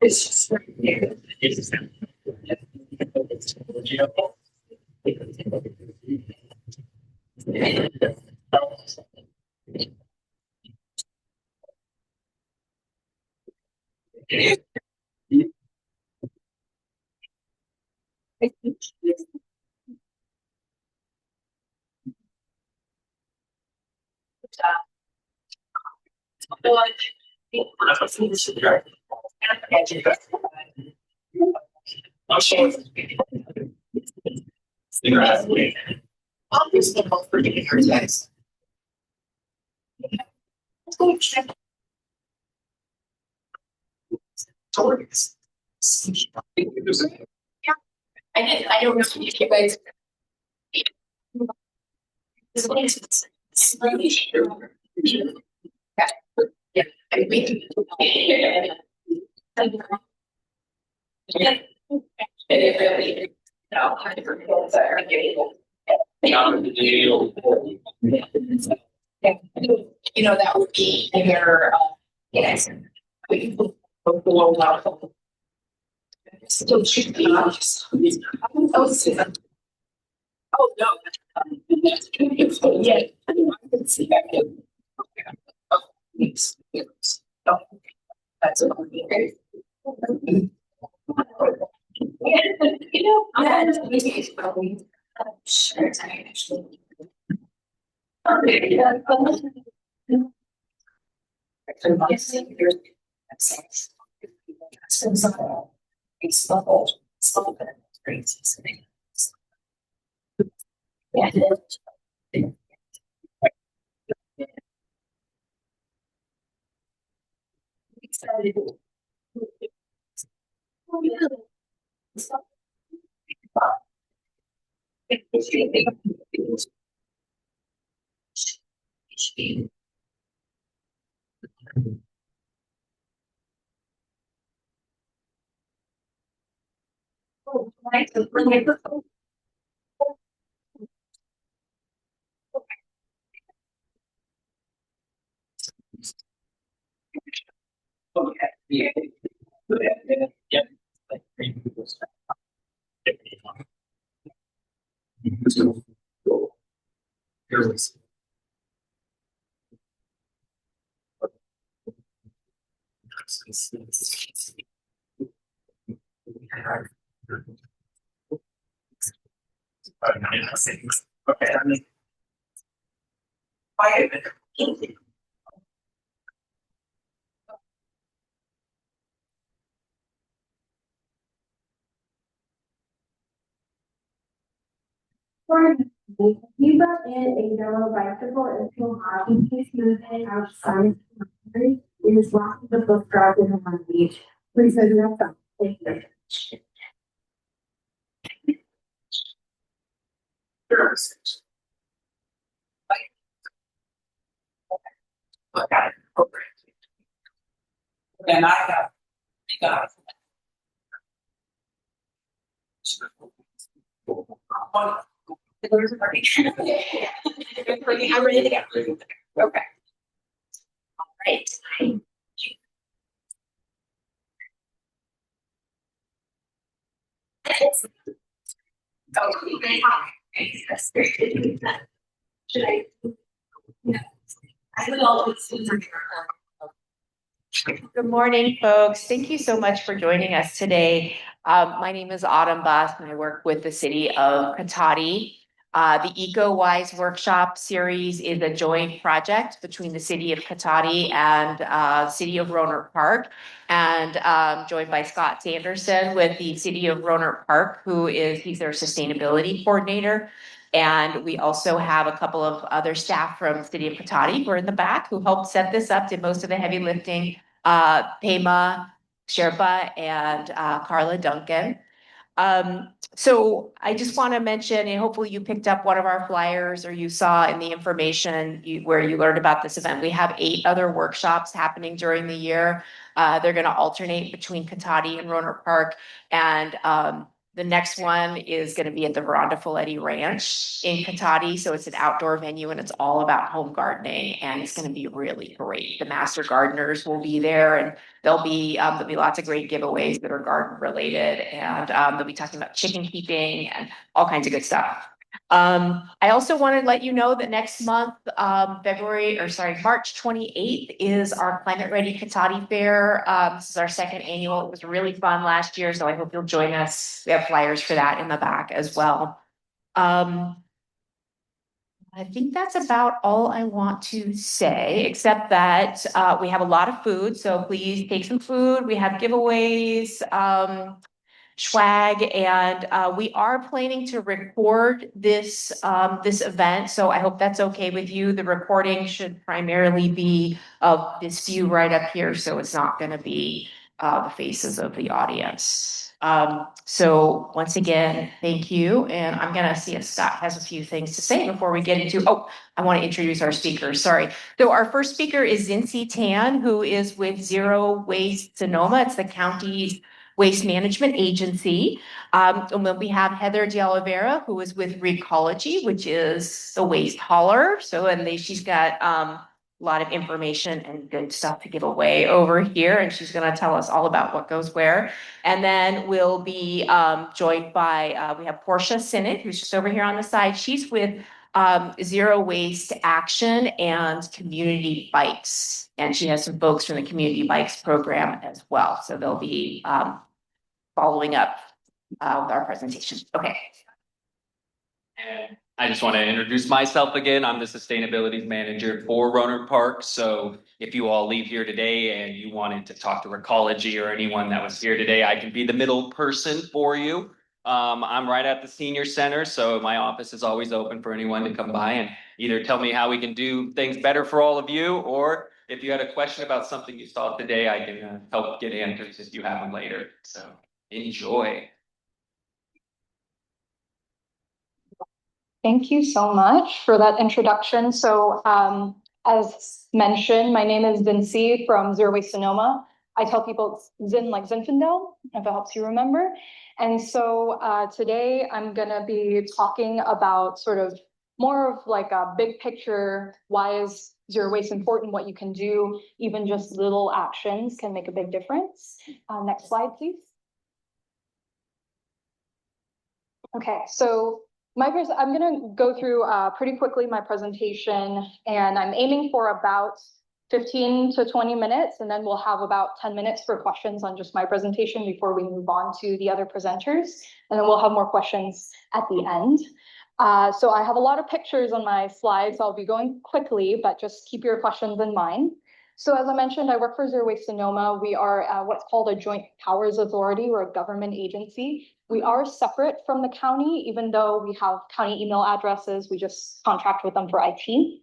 It's just. It's obviously not for years, guys. Towards. Yeah, I don't know if you guys. It's really sure. Yeah, I mean. It really, no, I different are getting. You know, that would be your, yes. We will go along. Still should be. Oh, no. Yeah. I can see that. Oh, yes. Oh, that's a okay. You know, maybe it's probably sure I actually. Okay, yeah. Yes, there's sex. It's level, it's level, it's great. Yeah. Excited. Okay. Yeah. Yeah. Okay. You brought in a yellow bicycle and feel hockey piece movement outside. It is walking the book garden on the beach. Please open your phone. Thank you. Okay. And I have. Got I'm ready to go. Okay. All right. Should I? I would always. Good morning, folks. Thank you so much for joining us today. My name is Autumn Bus, and I work with the city of Cotati. The EcoWise Workshop Series is a joint project between the city of Cotati and city of Rohnert Park, and joined by Scott Sanderson with the city of Rohnert Park, he's their sustainability coordinator. And we also have a couple of other staff from the city of Cotati who are in the back who helped set this up, did most of the heavy lifting. Pema Sherpa and Carla Duncan. So I just want to mention, and hopefully you picked up one of our flyers or you saw in the information where you learned about this event. We have 8 other workshops happening during the year. They're going to alternate between Cotati and Rohnert Park. And The next one is going to be at the Veranda Folletti Ranch in Cotati. So it's an outdoor venue and it's all about home gardening and it's going to be really great. The master gardeners will be there and there'll be lots of great giveaways that are garden related and they'll be talking about chicken keeping and all kinds of good stuff. I also want to let you know that next month, March 28th is our Climate Ready Cotati Fair. This is our second annual. It was really fun last year, so I hope you'll join us. We have flyers for that in the back as well. I think that's about all I want to say, except that we have a lot of food, so please take some food. We have giveaways. Swag, and we are planning to record this event, so I hope that's okay with you. The recording should primarily be of this view right up here, so it's not going to be the faces of the audience. So once again, thank you, and I'm going to see if Scott has a few things to say before we get into. Oh, I want to introduce our speakers. Sorry. So our first speaker is Zincy Tan, who is with Zero Waste Sonoma. It's the county's waste management agency. And then we have Heather de Oliveira, who is with Recology, which is the waste hauler. So, she's got a lot of information and good stuff to give away over here. And she's going to tell us all about what goes where. And then we'll be joined by, we have Portia Sinnott, who's just over here on the side. She's with Zero Waste Action and Community Bikes. And she has some folks from the Community Bikes program as well. So they'll be following up with our presentation. Okay. And I just want to introduce myself again. I'm the sustainability manager for Rohnert Park. So if you all leave here today and you wanted to talk to Recology or anyone that was here today, I can be the middle person for you. I'm right at the senior center, so my office is always open for anyone to come by and either tell me how we can do things better for all of you, or if you had a question about something you saw today, I can help get answers if you have them later. So enjoy. Thank you so much for that introduction. So as mentioned, my name is Zincy from Zero Waste Sonoma. I tell people it's Zin like Zinfandel, if it helps you remember. And so today I'm gonna be talking about sort of more of like a big picture, why is zero waste important, what you can do, even just little actions can make a big difference. Next slide, please. Okay, so I'm going to go through pretty quickly my presentation, and I'm aiming for about 15 to 20 minutes, and then we'll have about 10 minutes for questions on just my presentation before we move on to the other presenters, and then we'll have more questions at the end. So I have a lot of pictures on my slides. I'll be going quickly, but just keep your questions in mind. So as I mentioned, I work for Zero Waste Sonoma. We are what's called a joint powers authority. We're a government agency. We are separate from the county, even though we have county email addresses. We just contract with them for IT.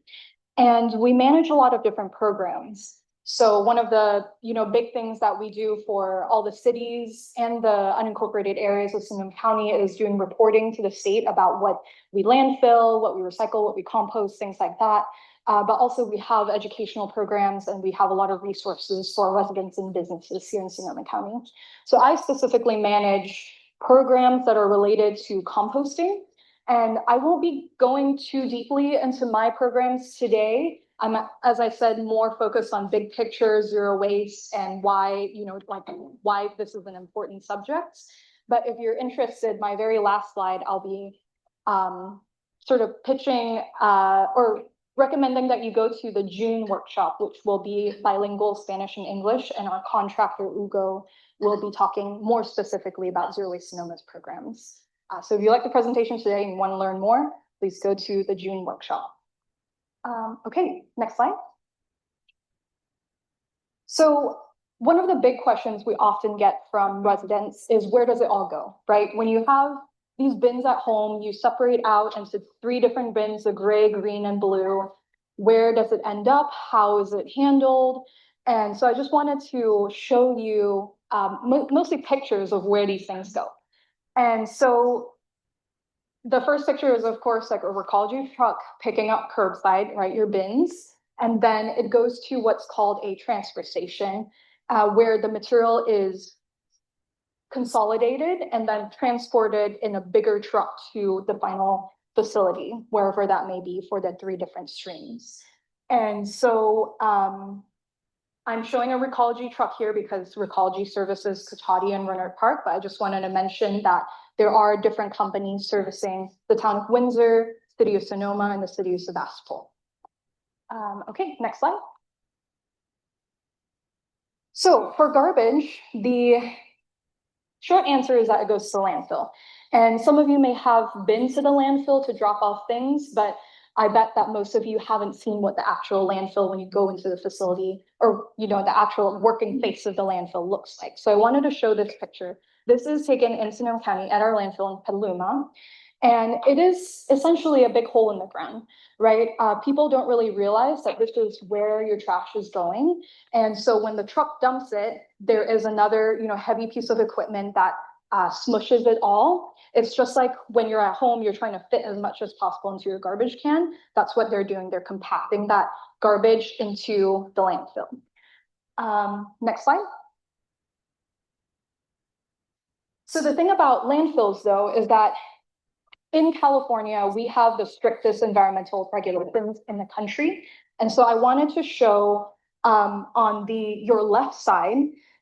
And we manage a lot of different programs. So one of the big things that we do for all the cities and the unincorporated areas of Sonoma County is doing reporting to the state about what we landfill, what we recycle, what we compost, things like that. But also we have educational programs and we have a lot of resources for residents and businesses here in Sonoma County. So I specifically manage programs that are related to composting. And I won't be going too deeply into my programs today. I'm, as I said, more focused on big picture, zero waste, and why, why this is an important subject. But if you're interested, my very last slide, I'll be sort of pitching or recommending that you go to the June workshop, which will be bilingual Spanish and English, and our contractor, Ugo, will be talking more specifically about Zero Waste Sonoma's programs. So if you like the presentation today and want to learn more, please go to the June workshop. Okay, next slide. So one of the big questions we often get from residents is, where does it all go, right? When you have these bins at home, you separate out into 3 different bins, the gray, green, and blue. Where does it end up? How is it handled? And so I just wanted to show you mostly pictures of where these things go. And so the first picture is, of course, like a Recology truck picking up curbside, right, your bins. And then it goes to what's called a transfer station, where the material is consolidated and then transported in a bigger truck to the final facility, wherever that may be for the 3 different streams. And so I'm showing a Recology truck here because Recology services Cotati and Rohnert Park, but I just wanted to mention that there are different companies servicing the town of Windsor, city of Sonoma, and the city of Sebastopol. Okay, next slide. So for garbage, the short answer is that it goes to landfill. And some of you may have been to the landfill to drop off things, but I bet that most of you haven't seen what the actual landfill when you go into the facility or, you know, the actual working face of the landfill looks like. So I wanted to show this picture. This is taken in Sonoma County at our landfill in Petaluma. And it is essentially a big hole in the ground, right? People don't really realize that this is where your trash is going. And so when the truck dumps it, there is another, you know, heavy piece of equipment that smushes it all. It's just like when you're at home, you're trying to fit as much as possible into your garbage can. That's what they're doing. They're compacting that garbage into the landfill. Next slide. So the thing about landfills, though, is that in California, we have the strictest environmental regulations in the country. And so I wanted to show on your left side,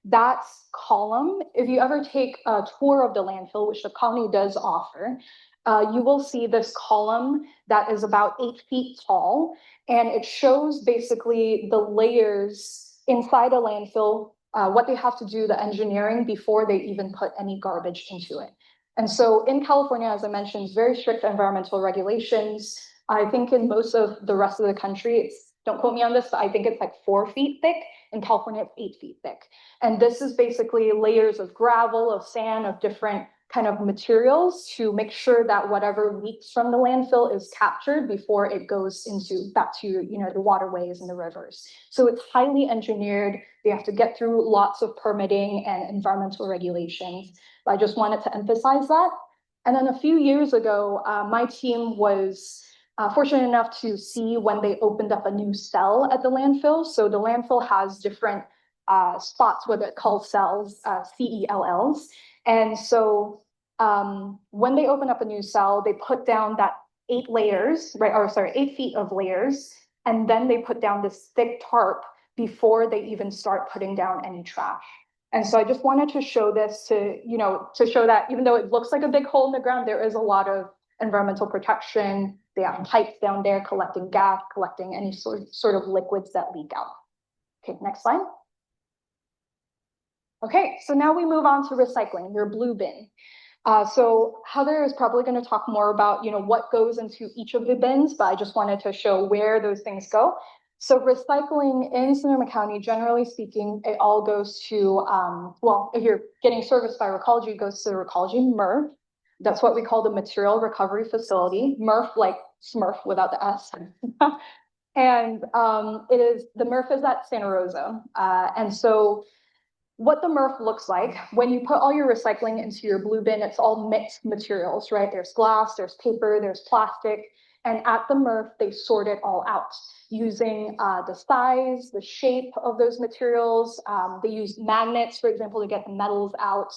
that column. If you ever take a tour of the landfill, which the county does offer, you will see this column that is about 8 feet tall. And it shows basically the layers inside a landfill, what they have to do, the engineering before they even put any garbage into it. And so in California, as I mentioned, very strict environmental regulations. I think in most of the rest of the country, don't quote me on this, but I think it's like 4 feet thick. In California, it's 8 feet thick. And this is basically layers of gravel, of sand, of different kind of materials to make sure that whatever leaks from the landfill is captured before it goes back to, you know, the waterways and the rivers. So it's highly engineered. They have to get through lots of permitting and environmental regulations. I just wanted to emphasize that. And then a few years ago, my team was fortunate enough to see when they opened up a new cell at the landfill. So the landfill has different spots, what it calls cells, CELLs. And so when they open up a new cell, they put down that 8 layers, right? Or sorry, 8 feet of layers. And then they put down this thick tarp before they even start putting down any trash. And so I just wanted to show this to, you know, to show that even though it looks like a big hole in the ground, there is a lot of environmental protection. They have pipes down there collecting gas, collecting any sort of liquids that leak out. Okay, next slide. Okay, so now we move on to recycling, your blue bin. So Heather is probably going to talk more about, you know, what goes into each of the bins, but I just wanted to show where those things go. So recycling in Sonoma County, generally speaking, it all goes to, well, if you're getting serviced by Recology, it goes to the Recology MRF. That's what we call the Material Recovery Facility. MRF, like Smurf without the S. And the MRF is at Santa Rosa. And so what the MRF looks like, when you put all your recycling into your blue bin, it's all mixed materials, right? There's glass, there's paper, there's plastic. And at the MRF, they sort it all out using the size, the shape of those materials. They use magnets, for example, to get the metals out.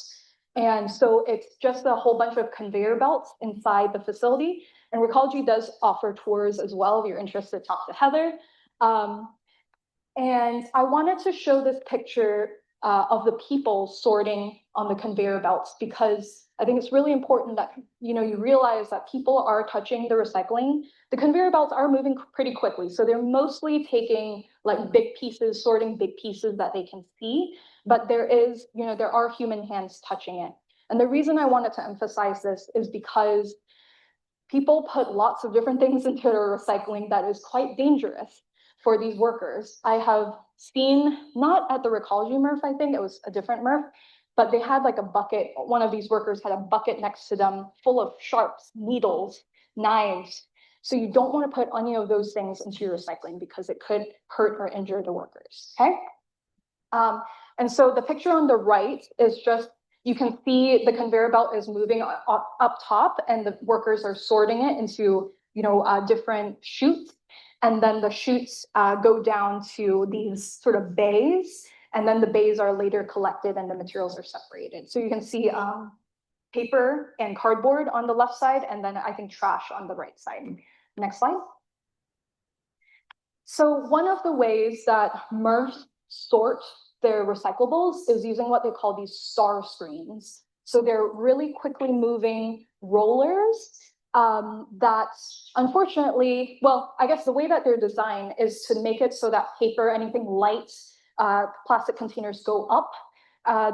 And so it's just a whole bunch of conveyor belts inside the facility. And Recology does offer tours as well if you're interested, talk to Heather. And I wanted to show this picture of the people sorting on the conveyor belts, because I think it's really important that, you know, you realize that people are touching the recycling. The conveyor belts are moving pretty quickly. So they're mostly taking like big pieces, sorting big pieces that they can see, but there are human hands touching it. And the reason I wanted to emphasize this is because people put lots of different things into their recycling that is quite dangerous for these workers. I have seen, not at the Recology MRF, I think it was a different MRF, but they had like a bucket. One of these workers had a bucket next to them full of sharps, needles, knives. So you don't want to put any of those things into your recycling because it could hurt or injure the workers, okay? And so the picture on the right is just, you can see the conveyor belt is moving up top and the workers are sorting it into, different chutes. And then the chutes go down to these sort of bays. And then the bays are later collected and the materials are separated. So you can see paper and cardboard on the left side, and then I think trash on the right side. Next slide. So one of the ways that MRFs sort their recyclables is using what they call these star screens. So they're really quickly moving rollers that unfortunately, well, I guess the way that they're designed is to make it so that paper, anything light, plastic containers go up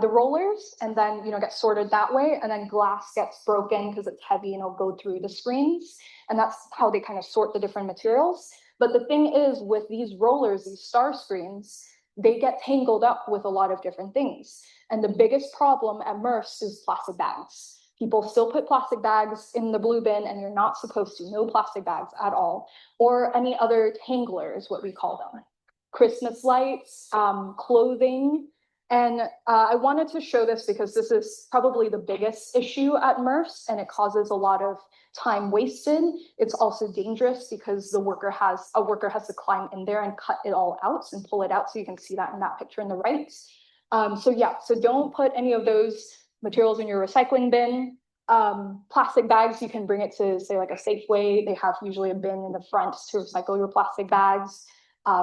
the rollers and then, get sorted that way. And then glass gets broken because it's heavy and it'll go through the screens. And that's how they kind of sort the different materials. But the thing is, with these rollers, these star screens, they get tangled up with a lot of different things. And the biggest problem at MRFs is plastic bags. People still put plastic bags in the blue bin, and you're not supposed to. No plastic bags at all, or any other tanglers, what we call them. Christmas lights, clothing. And I wanted to show this because this is probably the biggest issue at MRFs, and it causes a lot of time wasted. It's also dangerous because a worker has to climb in there and cut it all out and pull it out. So you can see that in that picture on the right. So don't put any of those materials in your recycling bin. Plastic bags, you can bring it to, say, like a Safeway. They have usually a bin in the front to recycle your plastic bags.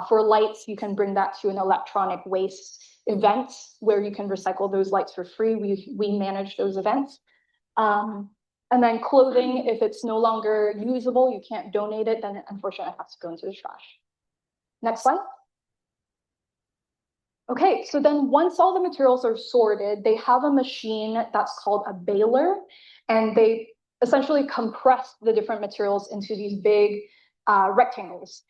For lights, you can bring that to an electronic waste event where you can recycle those lights for free. We manage those events. And then clothing, if it's no longer usable, you can't donate it, then unfortunately it has to go into the trash. Next slide. Okay, so then once all the materials are sorted, they have a machine that's called a baler, and they essentially compress the different materials into these big rectangles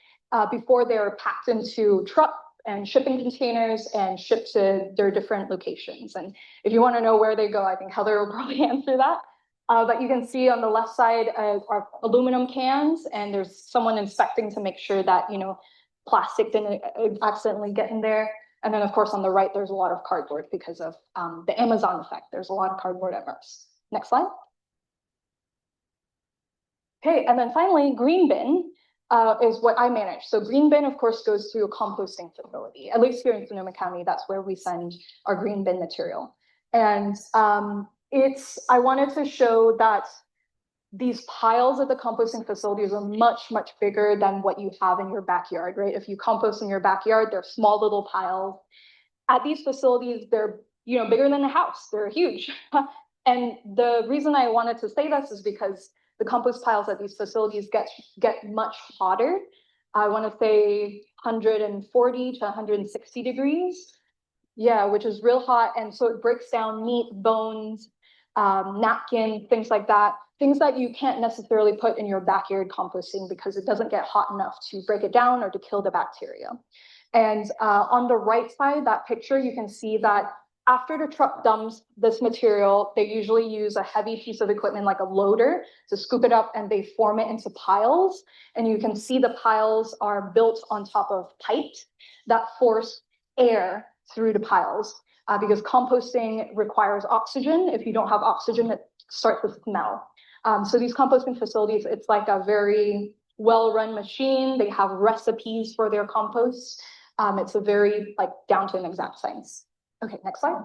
before they're packed into truck and shipping containers and shipped to their different locations. And if you want to know where they go, I think Heather will probably answer that. But you can see on the left side are aluminum cans, and there's someone inspecting to make sure that, plastic didn't accidentally get in there. And then, of course, on the right, there's a lot of cardboard because of the Amazon effect. There's a lot of cardboard at MRFs. Next slide. Okay, and then finally, green bin is what I manage. So green bin, of course, goes to a composting facility. At least here in Sonoma County, that's where we send our green bin material. And I wanted to show that these piles at the composting facilities are much, much bigger than what you have in your backyard, right? If you compost in your backyard, they're small little piles. At these facilities, they're bigger than a house. They're huge. And the reason I wanted to say this is because the compost piles at these facilities get much hotter. I want to say 140 to 160 degrees. Yeah, which is real hot. And so it breaks down meat, bones, napkins, things like that. Things that you can't necessarily put in your backyard composting because it doesn't get hot enough to break it down or to kill the bacteria. And on the right side, that picture, you can see that after the truck dumps this material, they usually use a heavy piece of equipment like a loader to scoop it up, and they form it into piles. And you can see the piles are built on top of pipes that force air through the piles because composting requires oxygen. If you don't have oxygen, it starts to smell. So these composting facilities, it's like a very well-run machine. They have recipes for their compost. It's a very down to an exact science. Okay, next slide.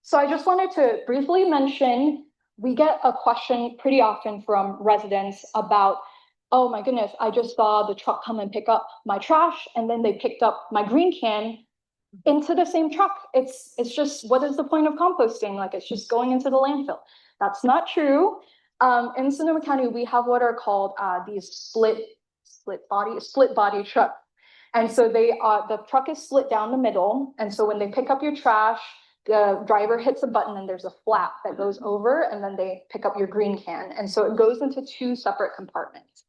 So I just wanted to briefly mention, we get a question pretty often from residents about, oh my goodness, I just saw the truck come and pick up my trash, and then they picked up my green can into the same truck. It's just, what is the point of composting? It's just going into the landfill. That's not true. In Sonoma County, we have what are called these split body trucks. And so the truck is split down the middle. And so when they pick up your trash, the driver hits a button and there's a flap that goes over, and then they pick up your green can. And so it goes into two separate compartments.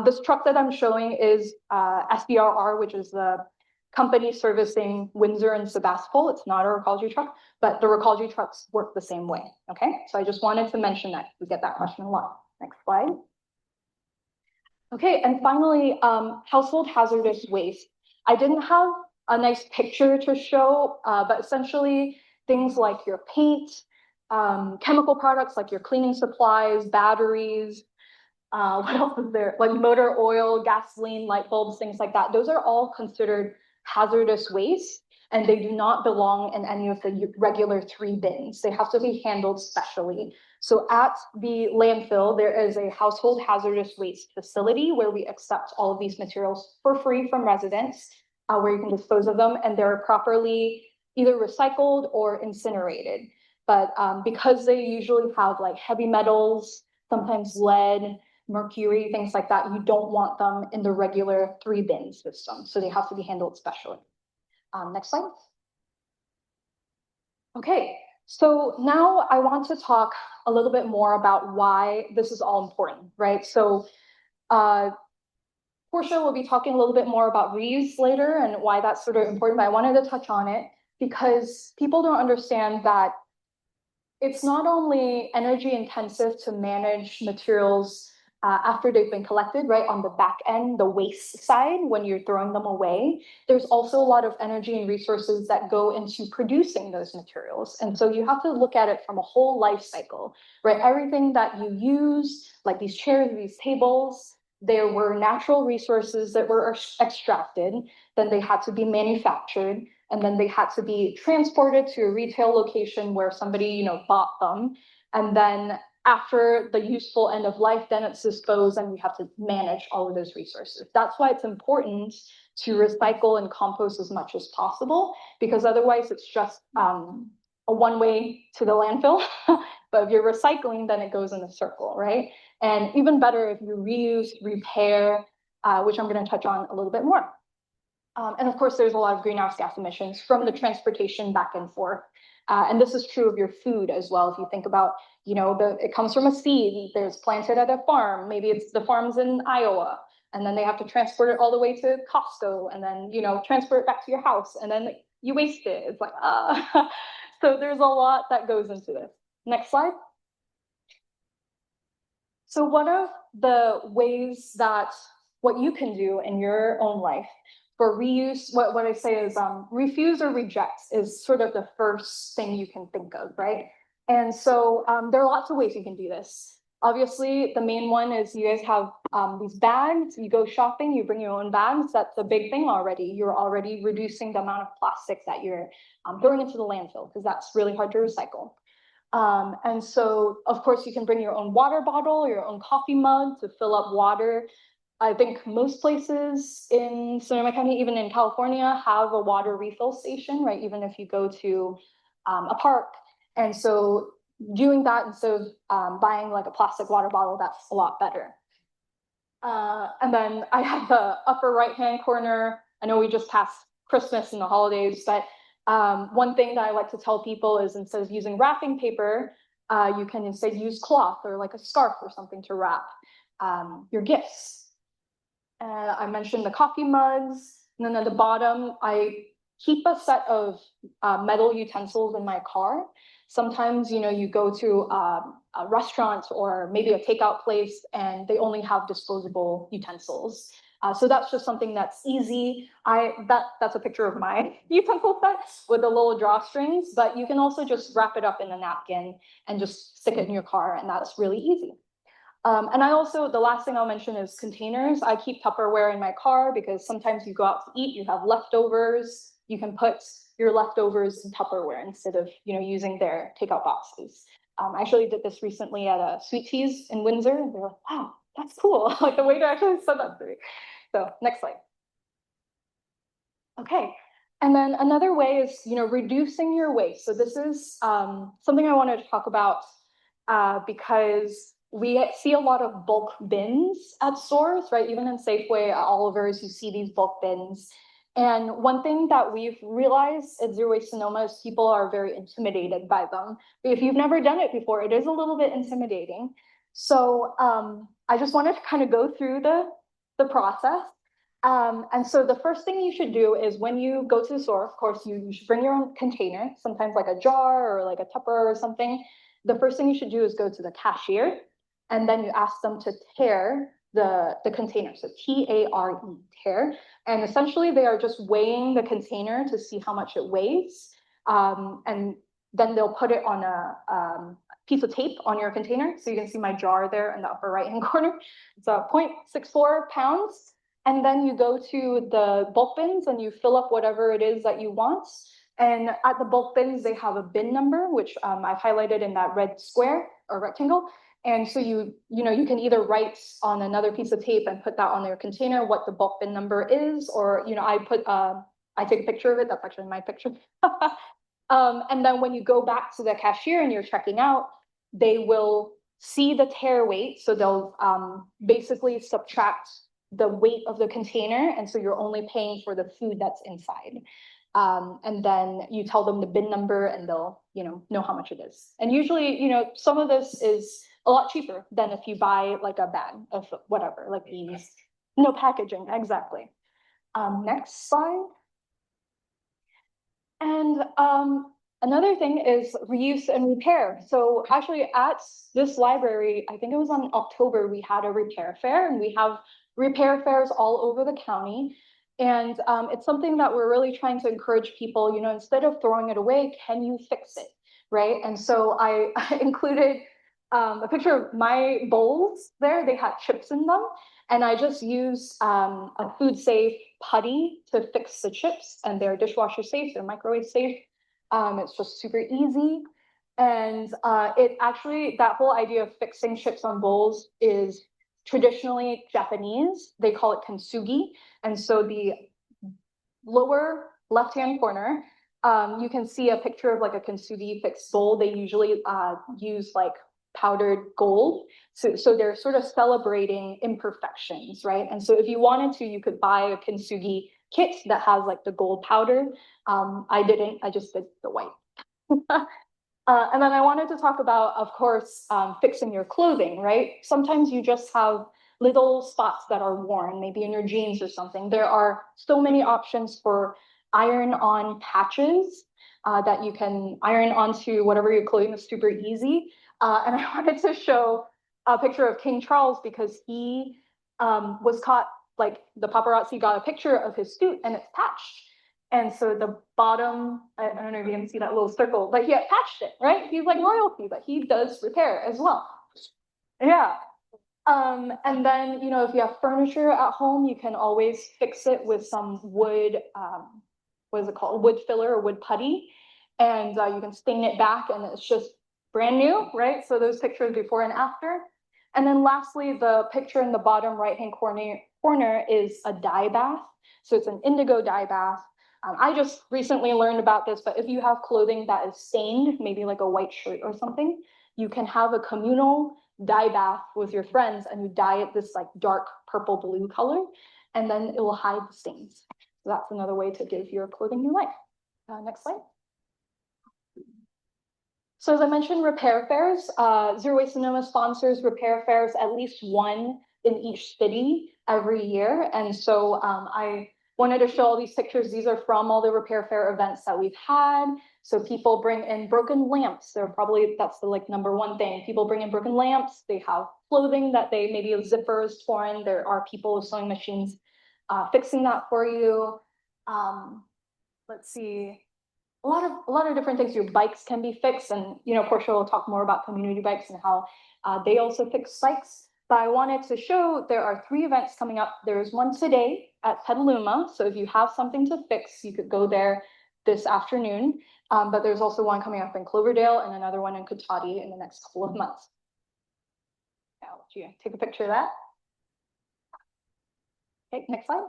This truck that I'm showing is SBRR, which is the company servicing Windsor and Sebastopol. It's not a Recology truck, but the Recology trucks work the same way. Okay, so I just wanted to mention that. We get that question a lot. Next slide. Okay, and finally, household hazardous waste. I didn't have a nice picture to show, but essentially things like your paint, chemical products like your cleaning supplies, batteries, what else is there? Like motor oil, gasoline, light bulbs, things like that. Those are all considered hazardous waste, and they do not belong in any of the regular 3 bins. They have to be handled specially. So at the landfill, there is a household hazardous waste facility where we accept all of these materials for free from residents, where you can dispose of them, and they're properly either recycled or incinerated. But because they usually have like heavy metals, sometimes lead, mercury, things like that, you don't want them in the regular 3 bin system. So they have to be handled specially. Next slide. Okay, so now I want to talk a little bit more about why this is all important, right? So Portia will be talking a little bit more about reuse later and why that's sort of important, but I wanted to touch on it because people don't understand that it's not only energy intensive to manage materials after they've been collected, right, on the back end, the waste side, when you're throwing them away, there's also a lot of energy and resources that go into producing those materials. And so you have to look at it from a whole life cycle, right? Everything that you use, like these chairs, these tables, there were natural resources that were extracted, then they had to be manufactured, and then they had to be transported to a retail location where somebody, you know, bought them. And then after the useful end of life, then it's disposed and we have to manage all of those resources. That's why it's important to recycle and compost as much as possible, because otherwise it's just a one-way to the landfill. But if you're recycling, then it goes in a circle, right? And even better if you reuse, repair, which I'm going to touch on a little bit more. And of course, there's a lot of greenhouse gas emissions from the transportation back and forth. And this is true of your food as well. If you think about, you know, it comes from a seed, there's planted at a farm, maybe it's the farms in Iowa, and then they have to transport it all the way to Costco and then, you know, transport it back to your house and then you waste it. It's like, so there's a lot that goes into this. Next slide. So one of the ways that what you can do in your own life for reuse, what I say is refuse or reject is sort of the first thing you can think of, right? And so there are lots of ways you can do this. Obviously, the main one is you guys have these bags, you go shopping, you bring your own bags. That's a big thing already. You're already reducing the amount of plastic that you're throwing into the landfill because that's really hard to recycle. And so, of course, you can bring your own water bottle, your own coffee mug to fill up water. I think most places in Sonoma County, even in California, have a water refill station, right? Even if you go to a park. And so doing that instead of buying like a plastic water bottle, that's a lot better. And then I have the upper right-hand corner. I know we just passed Christmas and the holidays, but one thing that I like to tell people is instead of using wrapping paper, you can instead use cloth or like a scarf or something to wrap your gifts. I mentioned the coffee mugs, and then at the bottom, I keep a set of metal utensils in my car. Sometimes, you know, you go to a restaurant or maybe a takeout place and they only have disposable utensils. So that's just something that's easy. That's a picture of my utensil set with the little drawstrings, but you can also just wrap it up in a napkin and just stick it in your car, and that's really easy. And I also, the last thing I'll mention is containers. I keep Tupperware in my car because sometimes you go out to eat, you have leftovers. You can put your leftovers in Tupperware instead of, you know, using their takeout boxes. I actually did this recently at a Sweet Teas in Windsor. And they're like, wow, that's cool. Like the waiter actually said that to me. So next slide. Okay. And then another way is, you know, reducing your waste. So this is something I wanted to talk about because we see a lot of bulk bins at stores, right? Even in Safeway, at Oliver's, you see these bulk bins. And one thing that we've realized at Zero Waste Sonoma is people are very intimidated by them. If you've never done it before, it is a little bit intimidating. So I just wanted to kind of go through the process. And so the first thing you should do is when you go to the store, of course, you should bring your own container, sometimes like a jar or like a Tupper or something. The first thing you should do is go to the cashier, and then you ask them to tare the container. So T-A-R-E, tare. And essentially they are just weighing the container to see how much it weighs. And then they'll put it on a piece of tape on your container. So you can see my jar there in the upper right-hand corner. It's 0.64 pounds. And then you go to the bulk bins and you fill up whatever it is that you want. And at the bulk bins, they have a bin number, which I've highlighted in that red square or rectangle. And so you can either write on another piece of tape and put that on their container what the bulk bin number is, or I take a picture of it. That's actually my picture. And then when you go back to the cashier and you're checking out, they will see the tare weight. So they'll basically subtract the weight of the container. And so you're only paying for the food that's inside. And then you tell them the bin number and they'll, know how much it is. And usually, some of this is a lot cheaper than if you buy like a bag of whatever, like these, no packaging, exactly. Next slide. And another thing is reuse and repair. So actually at this library, I think it was on October, we had a repair fair, and we have repair fairs all over the county. And it's something that we're really trying to encourage people, instead of throwing it away, can you fix it, right? And so I included a picture of my bowls there. They had chips in them. And I just used a food safe putty to fix the chips, and they're dishwasher safe, they're microwave safe. It's just super easy. And it actually, that whole idea of fixing chips on bowls is traditionally Japanese. They call it kintsugi. And so the lower left-hand corner, you can see a picture of like a kintsugi fixed bowl. They usually use like powdered gold. So they're sort of celebrating imperfections, right? And so if you wanted to, you could buy a kintsugi kit that has like the gold powder. I didn't, I just did the white. And then I wanted to talk about, of course, fixing your clothing, right? Sometimes you just have little spots that are worn, maybe in your jeans or something. There are so many options for iron-on patches that you can iron onto whatever your clothing is super easy. And I wanted to show a picture of King Charles because he was caught, like the paparazzi got a picture of his suit and it's patched. And so the bottom, I don't know if you can see that little circle, but he had patched it, right? He's like royalty, but he does repair as well. Yeah. And then, if you have furniture at home, you can always fix it with some wood, what is it called? Wood filler or wood putty. And you can stain it back and it's just brand new, right? So those pictures before and after. And then lastly, the picture in the bottom right-hand corner is a dye bath. So it's an indigo dye bath. I just recently learned about this, but if you have clothing that is stained, maybe like a white shirt or something, you can have a communal dye bath with your friends and you dye it this like dark purple blue color, and then it will hide the stains. So that's another way to give your clothing new life. Next slide. So as I mentioned, repair fairs, Zero Waste Sonoma sponsors repair fairs, at least one in each city every year. And so I wanted to show all these pictures. These are from all the repair fair events that we've had. So people bring in broken lamps. That's the like number one thing. People bring in broken lamps. They have clothing that maybe a zipper is torn. There are people with sewing machines fixing that for you. Let's see. A lot of different things. Your bikes can be fixed, and Portia will talk more about community bikes and how they also fix bikes. But I wanted to show there are 3 events coming up. There's one today at Petaluma. So if you have something to fix, you could go there this afternoon. But there's also one coming up in Cloverdale and another one in Cotati in the next couple of months. I'll let you take a picture of that. Okay, next slide.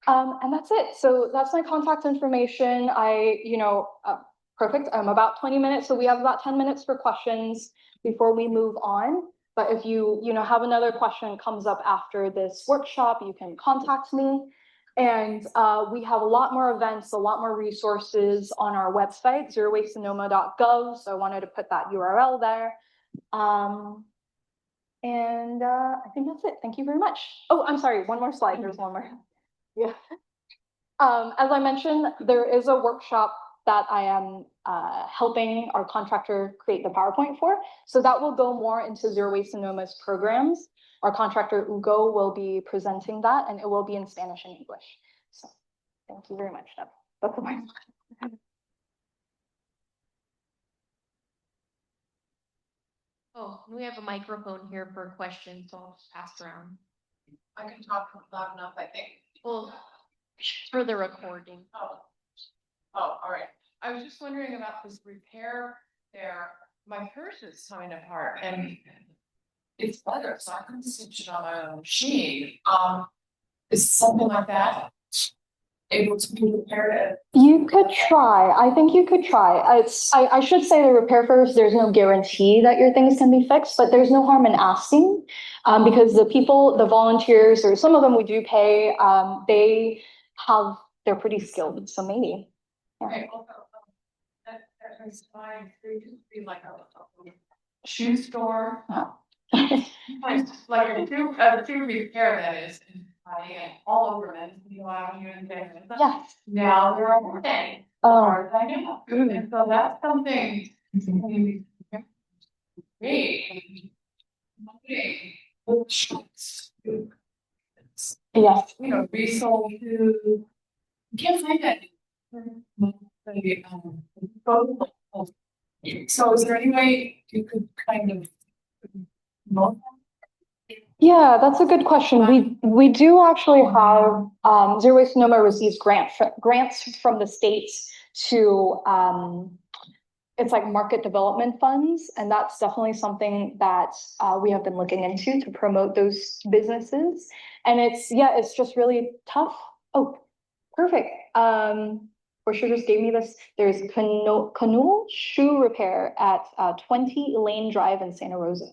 And that's it. So that's my contact information. Perfect. I'm about 20 minutes. So we have about 10 minutes for questions before we move on. But if you have another question comes up after this workshop, you can contact me. And we have a lot more events, a lot more resources on our website, zerowastesonoma.gov. So I wanted to put that URL there. I think that's it. Thank you very much. Oh, I'm sorry. One more slide. There's one more. Yeah. As I mentioned, there is a workshop that I am helping our contractor create the PowerPoint for. So that will go more into Zero Waste Sonoma's programs. Our contractor Ugo will be presenting that, and it will be in Spanish and English. So thank you very much. That's my Oh, we have a microphone here for questions, so I'll just pass around. I can talk loud enough, I think. Well, for the recording. Oh, all right. I was just wondering about this repair there. My purse is coming apart and it's leather, so I couldn't stitch it on my own machine. Is something like that able to be repaired? You could try. I think you could try. I should say the repair first, there's no guarantee that your things can be fixed, but there's no harm in asking. Because the people, the volunteers, or some of them we do pay, they're pretty skilled, so maybe. Right, also, that is fine. There used to be like a shoe store. Like a shoe repair that is, and all over Men's Avenue and things. Yes. Now there are more things. Oh, As I know. And so that's something. Great. Shops. yes. You know, resold to. Can't find that. So is there any way you could kind of? Know Yeah, that's a good question. We do actually have, Zero Waste Sonoma receives grants from the states to, it's like market development funds, and that's definitely something that we have been looking into to promote those businesses. And it's just really tough. Oh, perfect. Portia just gave me this. There's Canoe Shoe Repair at 20 Elaine Drive in Santa Rosa.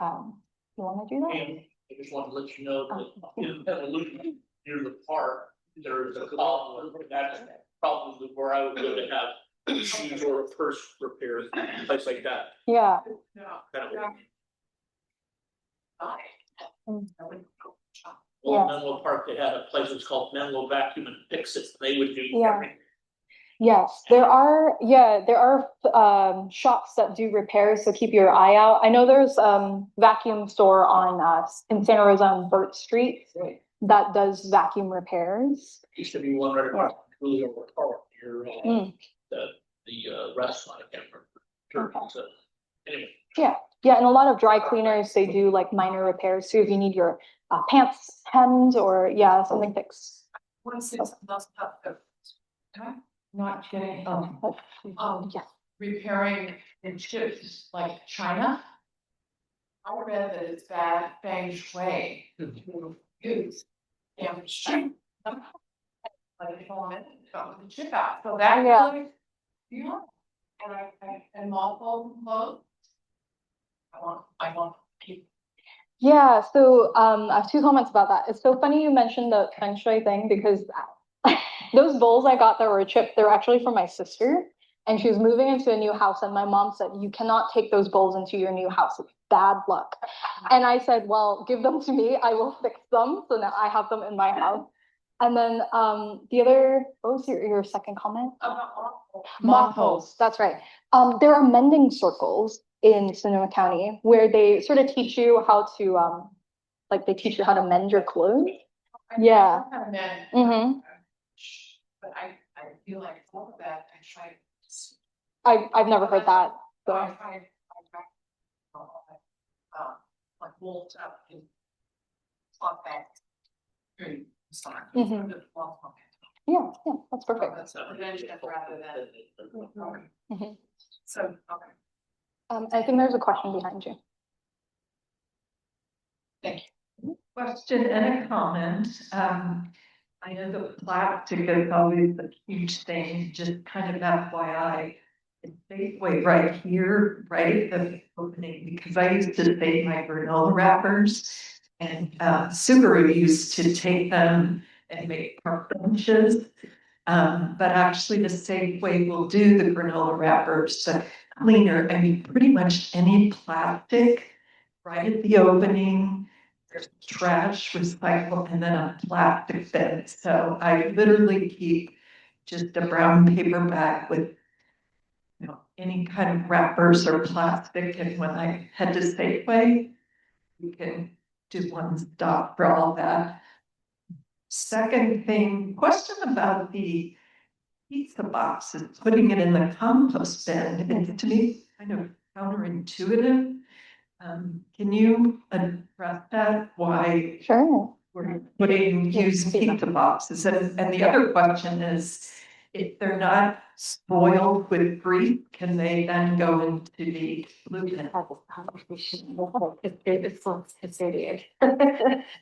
You want to do that? And I just want to let you know that Oh, in Petaluma, near the park, there is a column, and that's probably where I would go to have shoes or a purse repair, a place like that. Yeah. no. That would- Mm. Well, Yeah. in Menlo Park, they had a place that's called Menlo Vacuum and Fix It, they would do Yeah. everything. Yes, there are shops that do repairs, so keep your eye out. I know there's vacuum store on in Santa Rosa on Burt Street that does vacuum repairs. Used to be one right across Julio Park near Mm. the restaurant, I can't remember. Okay. So, anyway. Yeah, and a lot of dry cleaners, they do like minor repairs too, if you need your pants hemmed or something fixed. 1/6 plus up the. Not kidding, Yes. repairing in ships like China. I read that it's bad feng shui to use damaged ship. Like if I got the chip out, so that Yeah. really, and mothball clothes. I want keep. Yeah, so I have two comments about that. It's so funny you mentioned the feng shui thing because those bowls I got that were chipped, they're actually from my sister. And she was moving into a new house, and my mom said, "You cannot take those bowls into your new house. It's bad luck." And I said, "Well, give them to me. I will fix them." So now I have them in my house. And then the other, what was your second comment? Mothballs, that's right. There are mending circles in Sonoma County where they sort of teach you how to like they teach you how to mend your clothes. Yeah. Mm-hmm. But I feel like all of that, I try. I've never heard that. So Like wolves up in. Clock back. Very sorry. Mhm. yeah, that's perfect. That's a prevention rather than. Mhm. So, okay. I think there's a question behind you. Question and a comment. I know the plastic is always a huge thing, just kind of FYI. It's Safeway right here, right at the opening, because I used to save my granola wrappers. And Subaru used to take them and make park benches. But actually the Safeway will do the granola wrappers, the cleaner, I mean, pretty much any plastic right at the opening. There's trash, recycle, and then a plastic bin. So I literally keep just a brown paper bag with, you know, any kind of wrappers or plastic. And when I head to Safeway, we can do one stop for all that. Second thing, question about the pizza boxes, putting it in the compost bin. It's to me kind of counterintuitive. Can you address that? Why Sure. we're putting used pizza boxes. And the other question is, if they're not spoiled with grease, can they then go into the pollutant?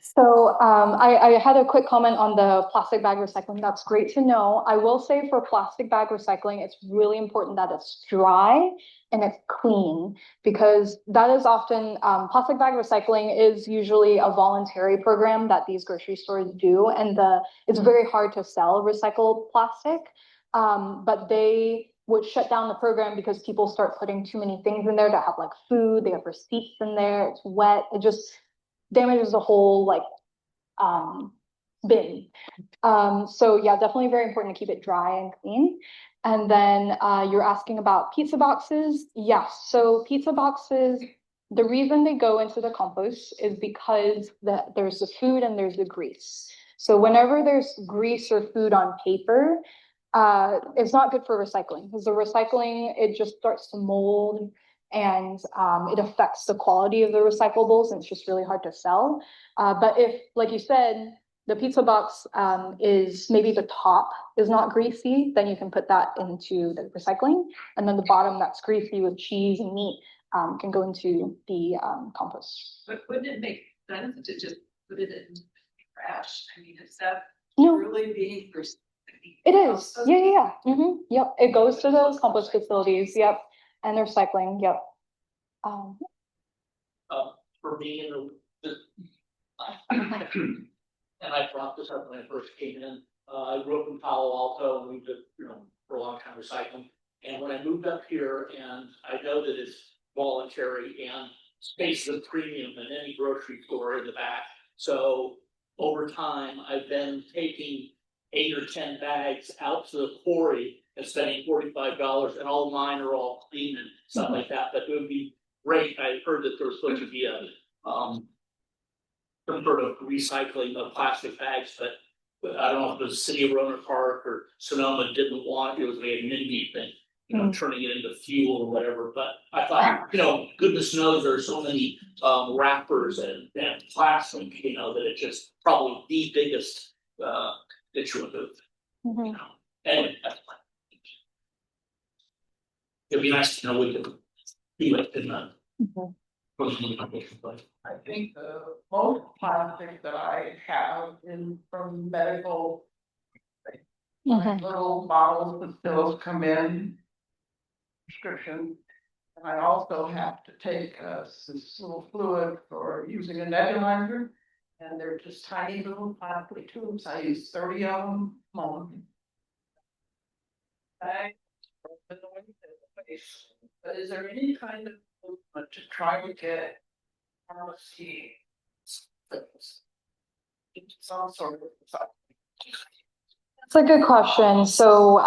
So I had a quick comment on the plastic bag recycling. That's great to know. I will say for plastic bag recycling, it's really important that it's dry and it's clean, because that is often, plastic bag recycling is usually a voluntary program that these grocery stores do. And it's very hard to sell recycled plastic. But they would shut down the program because people start putting too many things in there that have like food, they have receipts in there, it's wet, it just damages the whole like bin. So yeah, definitely very important to keep it dry and clean. And then you're asking about pizza boxes. Yes, so pizza boxes, the reason they go into the compost is because there's the food and there's the grease. So whenever there's grease or food on paper, it's not good for recycling, because the recycling, it just starts to mold and it affects the quality of the recyclables, and it's just really hard to sell. But if, like you said, the pizza box is maybe the top is not greasy, then you can put that into the recycling. And then the bottom that's greasy with cheese and meat can go into the compost. But wouldn't it make sense to just put it in trash? I mean, is that No. really being? It is, yeah. Yep, it goes to those compost facilities, yep, and they're recycling, yep. For me, and I brought this up when I first came in, I grew up in Palo Alto and we did, for a long time recycling. And when I moved up here, and I know that it's voluntary and space is a premium in any grocery store in the back. So over time, I've been taking 8 or 10 bags out to the quarry and spending $45, and all mine are all clean and stuff like that. But it would be great. I heard that there was supposed to be a some sort of recycling of plastic bags, but I don't know if the city of Roanoke Park or Sonoma didn't want it. It was a NIMBY thing, turning it into fuel or whatever. But I thought, goodness knows there's so many wrappers and plastic, that it's just probably the biggest detriment of, Anyway, that's fine. It'd be nice to know we could do it in the. I think the most plastic that I have is from medical. Little bottles that pills come in. Prescription. And I also have to take this little fluid for using a nebulizer. And they're just tiny little plastic tubes. I use 30 of them. But is there any kind of movement to try to get pharmacy some sort of? That's a good question. So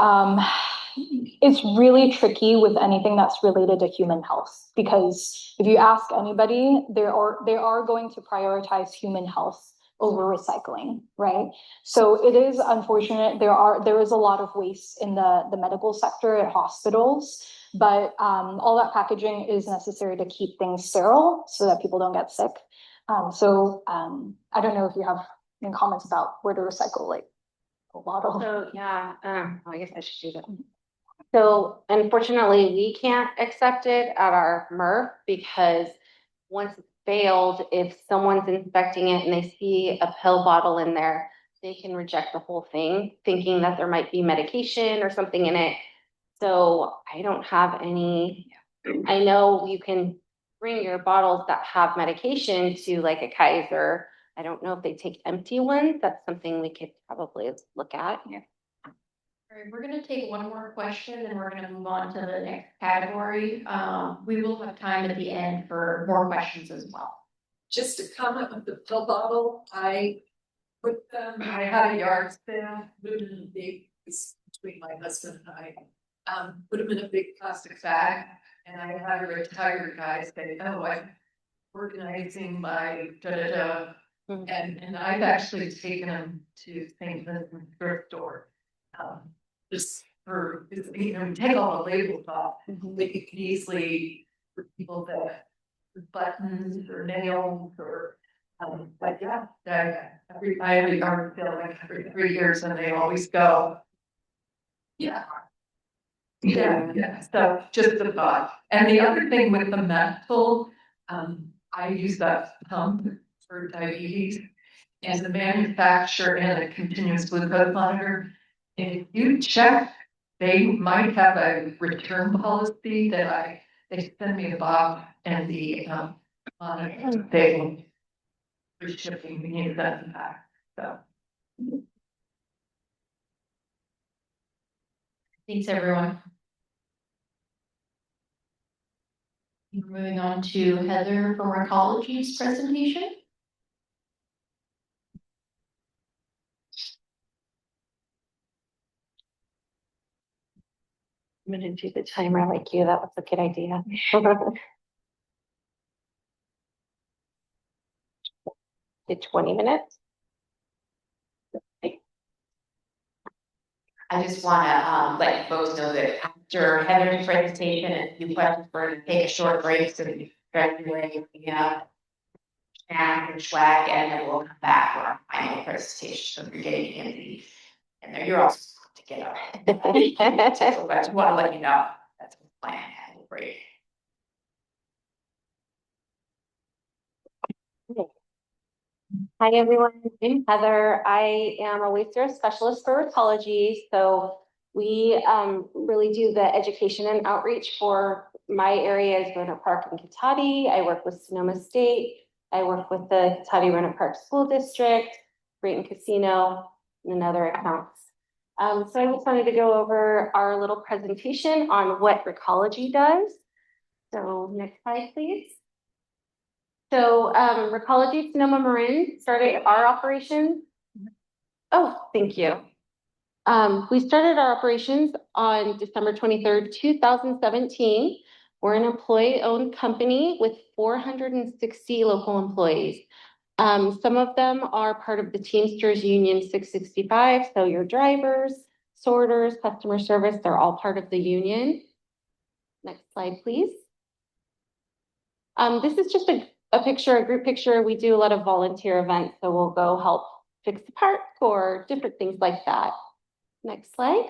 it's really tricky with anything that's related to human health, because if you ask anybody, they are going to prioritize human health over recycling, right? So it is unfortunate. There is a lot of waste in the medical sector at hospitals, but all that packaging is necessary to keep things sterile so that people don't get sick. So I don't know if you have any comments about where to recycle like a bottle. So yeah, I guess I should do that. So unfortunately, we can't accept it at our MRF because once it's failed, if someone's inspecting it and they see a pill bottle in there, they can reject the whole thing, thinking that there might be medication or something in it. So I don't have any, I know you can bring your bottles that have medication to like a Kaiser. I don't know if they take empty ones. That's something we could probably look at. All right, we're gonna take one more question and we're gonna move on to the next category. We will have time at the end for more questions as well. Just a comment with the pill bottle, I had a yard sale, moved in a big, between my husband and I. Put them in a big plastic bag, and I had a retired guy say, oh, I'm organizing my da-da-da. And I've actually taken them to St. Vincent's thrift store. Just for, take all the labels off, they could easily, for people that buttons or nails or But yeah, I have a garden field like every 3 years and they always go. Yeah. Yeah, so just the thought. And the other thing with the mental, I use that pump for diabetes. And the manufacturer and a continuous glucose monitor. If you check, they might have a return policy that they send me the box and the, monitor, they will. For shipping, we need that back, so. Thanks, everyone. Moving on to Heather from Recology's presentation. I'm gonna do the timer like you. That was a good idea. Did 20 minutes? I just wanna, let folks know that after Heather's presentation, and you questions for her to take a short break, so that you graduate, and swag, and then we'll come back for our final presentation, so if you're getting in the, and then you're also to get up. So I just wanna let you know, that's the plan, we'll break. Hi, everyone. I'm Heather. I am a waste zero specialist for Recology. So we really do the education and outreach for my areas, Roanoke Park and Cotati. I work with Sonoma State. I work with the Cotati Roanoke Park School District, Brayton Casino, and other accounts. So I just wanted to go over our little presentation on what Recology does. So next slide, please. So Recology Sonoma Marin started our operations. Oh, thank you. We started our operations on December 23rd, 2017. We're an employee-owned company with 460 local employees. Some of them are part of the Teamsters Union 665. So your drivers, sorters, customer service, they're all part of the union. Next slide, please. This is just a picture, a group picture. We do a lot of volunteer events, so we'll go help fix the park or different things like that. Next slide.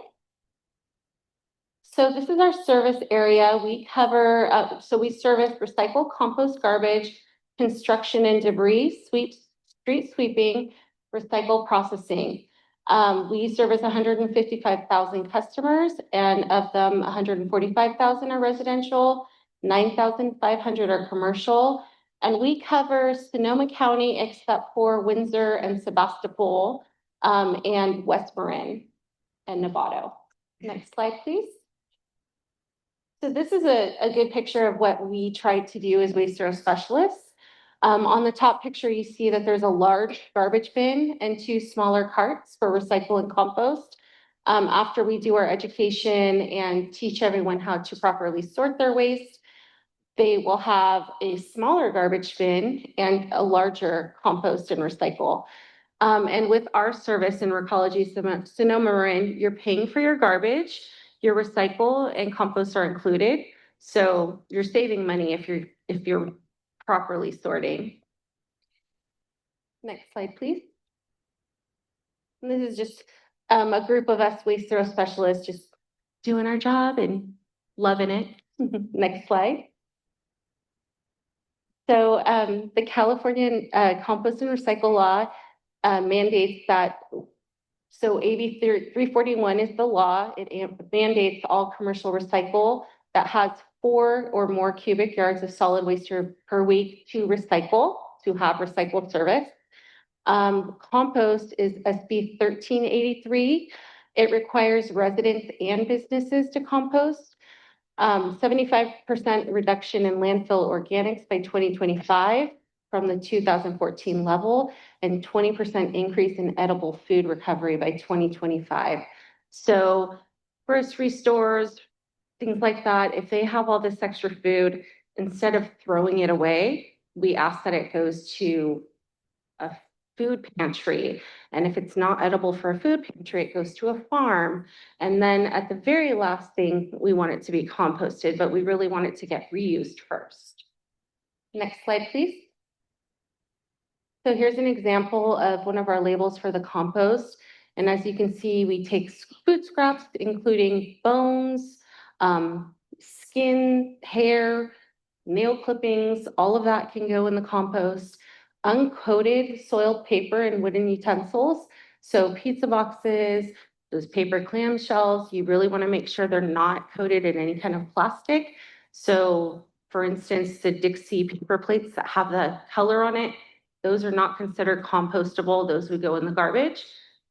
So this is our service area. We cover, so we service recycle, compost, garbage, construction and debris, street sweeping, recycle processing. We service 155,000 customers, and of them, 145,000 are residential, 9,500 are commercial. And we cover Sonoma County except for Windsor and Sebastopol, and West Marin and Novato. Next slide, please. So this is a good picture of what we try to do as waste zero specialists. On the top picture, you see that there's a large garbage bin and 2 smaller carts for recycle and compost. After we do our education and teach everyone how to properly sort their waste, they will have a smaller garbage bin and a larger compost and recycle. And with our service in Recology Sonoma Marin, you're paying for your garbage, your recycle and compost are included. So you're saving money if you're properly sorting. Next slide, please. And this is just a group of us waste zero specialists just doing our job and loving it. Next slide. So the California Compost and Recycle Law mandates that, so AB 341 is the law. It mandates all commercial recycle that has 4 or more cubic yards of solid waste per week to recycle, to have recycled service. Compost is SB 1383. It requires residents and businesses to compost. 75% reduction in landfill organics by 2025 from the 2014 level, and 20% increase in edible food recovery by 2025. So grocery stores, things like that, if they have all this extra food, instead of throwing it away, we ask that it goes to a food pantry. And if it's not edible for a food pantry, it goes to a farm. And then at the very last thing, we want it to be composted, but we really want it to get reused first. Next slide, please. So here's an example of one of our labels for the compost. And as you can see, we take food scraps, including bones, skin, hair, nail clippings, all of that can go in the compost. Uncoated soiled paper and wooden utensils. So pizza boxes, those paper clamshells, you really want to make sure they're not coated in any kind of plastic. So for instance, the Dixie paper plates that have the color on it, those are not considered compostable. Those would go in the garbage.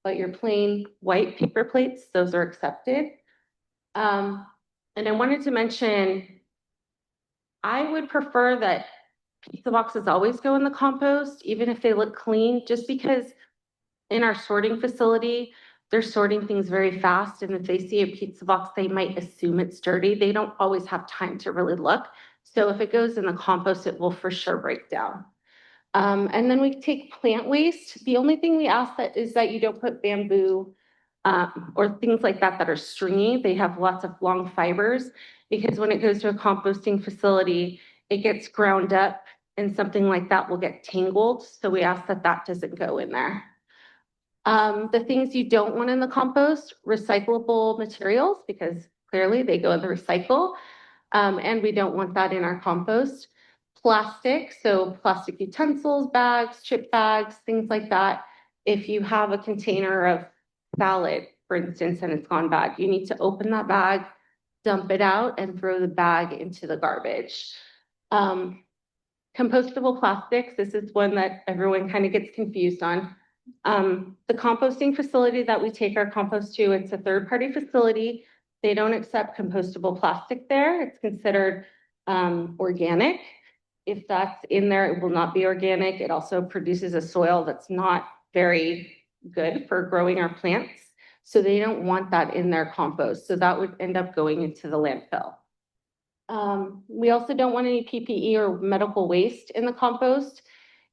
But your plain white paper plates, those are accepted. And I wanted to mention, I would prefer that pizza boxes always go in the compost, even if they look clean, just because in our sorting facility, they're sorting things very fast. And if they see a pizza box, they might assume it's dirty. They don't always have time to really look. So if it goes in the compost, it will for sure break down. And then we take plant waste. The only thing we ask that is that you don't put bamboo or things like that that are stringy. They have lots of long fibers because when it goes to a composting facility, it gets ground up and something like that will get tangled. So we ask that that doesn't go in there. The things you don't want in the compost, recyclable materials, because clearly they go in the recycle. And we don't want that in our compost. Plastic, so plastic utensils, bags, chip bags, things like that. If you have a container of salad, for instance, and it's gone bad, you need to open that bag, dump it out, and throw the bag into the garbage. Compostable plastics, this is one that everyone kind of gets confused on. The composting facility that we take our compost to, it's a third-party facility. They don't accept compostable plastic there. It's considered organic. If that's in there, it will not be organic. It also produces a soil that's not very good for growing our plants. So they don't want that in their compost. So that would end up going into the landfill. We also don't want any PPE or medical waste in the compost.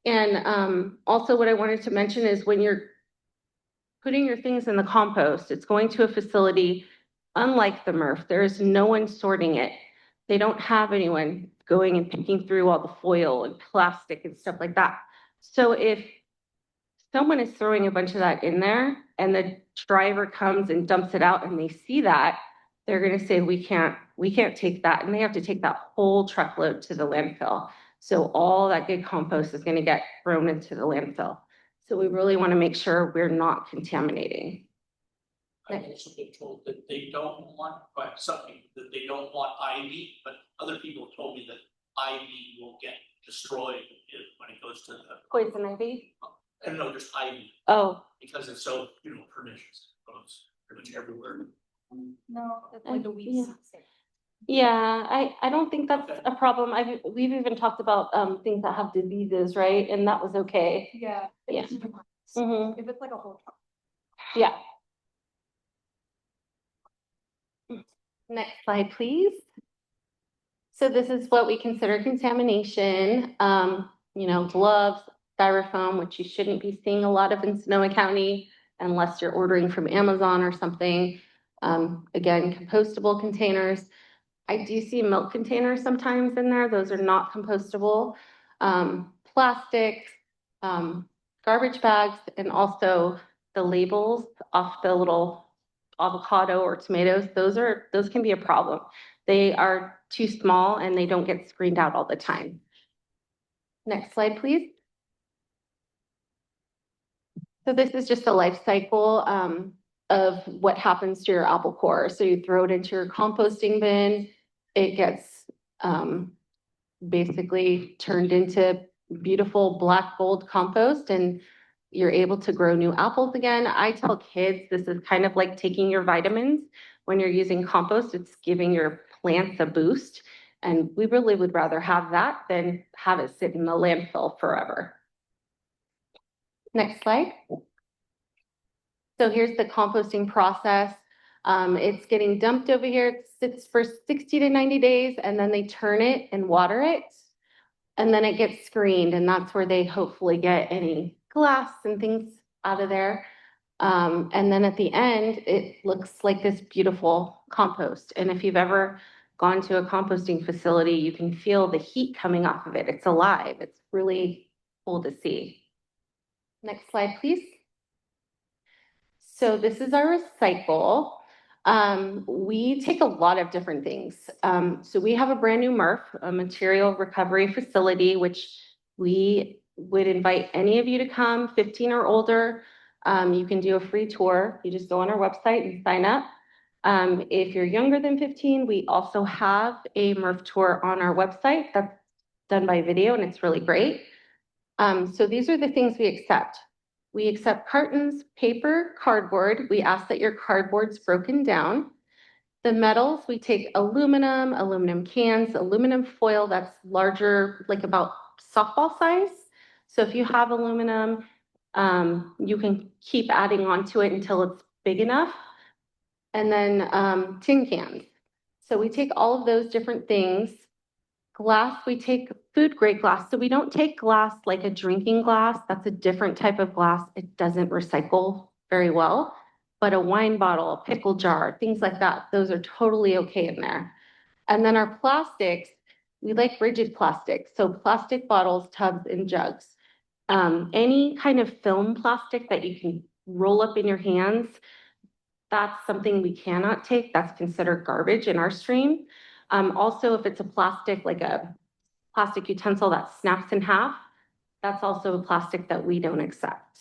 And also what I wanted to mention is when you're putting your things in the compost, it's going to a facility, unlike the MRF, there is no one sorting it. They don't have anyone going and picking through all the foil and plastic and stuff like that. So if someone is throwing a bunch of that in there and the driver comes and dumps it out and they see that, they're going to say, we can't take that. And they have to take that whole truckload to the landfill. So all that good compost is going to get thrown into the landfill. So we really want to make sure we're not contaminating. I've also been told that they don't want, something that they don't want ivy, but other people told me that ivy will get destroyed when it goes to the. Poison ivy? I don't know, just ivy, Oh, because it's so, pernicious, it goes pretty much everywhere. No, it's like a weed. Yeah, I don't think that's a problem. We've even talked about things that have diseases, right? And that was okay. Yeah. Yeah. Mhm. If it's like a whole. Yeah. Next slide, please. So this is what we consider contamination. Gloves, styrofoam, which you shouldn't be seeing a lot of in Sonoma County unless you're ordering from Amazon or something. Again, compostable containers. I do see milk containers sometimes in there. Those are not compostable. Plastic, garbage bags, and also the labels off the little avocado or tomatoes. Those can be a problem. They are too small and they don't get screened out all the time. Next slide, please. So this is just a life cycle of what happens to your apple core. So you throw it into your composting bin. It gets basically turned into beautiful black gold compost and you're able to grow new apples again. I tell kids this is kind of like taking your vitamins. When you're using compost, it's giving your plants a boost. And we really would rather have that than have it sit in the landfill forever. Next slide. So here's the composting process. It's getting dumped over here. It sits for 60 to 90 days and then they turn it and water it. And then it gets screened and that's where they hopefully get any glass and things out of there. And then at the end, it looks like this beautiful compost. And if you've ever gone to a composting facility, you can feel the heat coming off of it. It's alive. It's really cool to see. Next slide, please. So this is our recycle. We take a lot of different things. So we have a brand new MRF, a material recovery facility, which we would invite any of you to come, 15 or older. You can do a free tour. You just go on our website and sign up. If you're younger than 15, we also have a MRF tour on our website that's done by video, and it's really great. So these are the things we accept. We accept cartons, paper, cardboard. We ask that your cardboard's broken down. The metals, we take aluminum, aluminum cans, aluminum foil that's larger, like about softball size. So if you have aluminum, you can keep adding on to it until it's big enough. And then tin cans. So we take all of those different things. Glass, we take food grade glass. So we don't take glass like a drinking glass. That's a different type of glass. It doesn't recycle very well. But a wine bottle, a pickle jar, things like that, those are totally okay in there. And then our plastics, we like rigid plastics. So plastic bottles, tubs, and jugs. Any kind of film plastic that you can roll up in your hands, that's something we cannot take. That's considered garbage in our stream. Also, if it's a plastic, like a plastic utensil that snaps in half, that's also a plastic that we don't accept.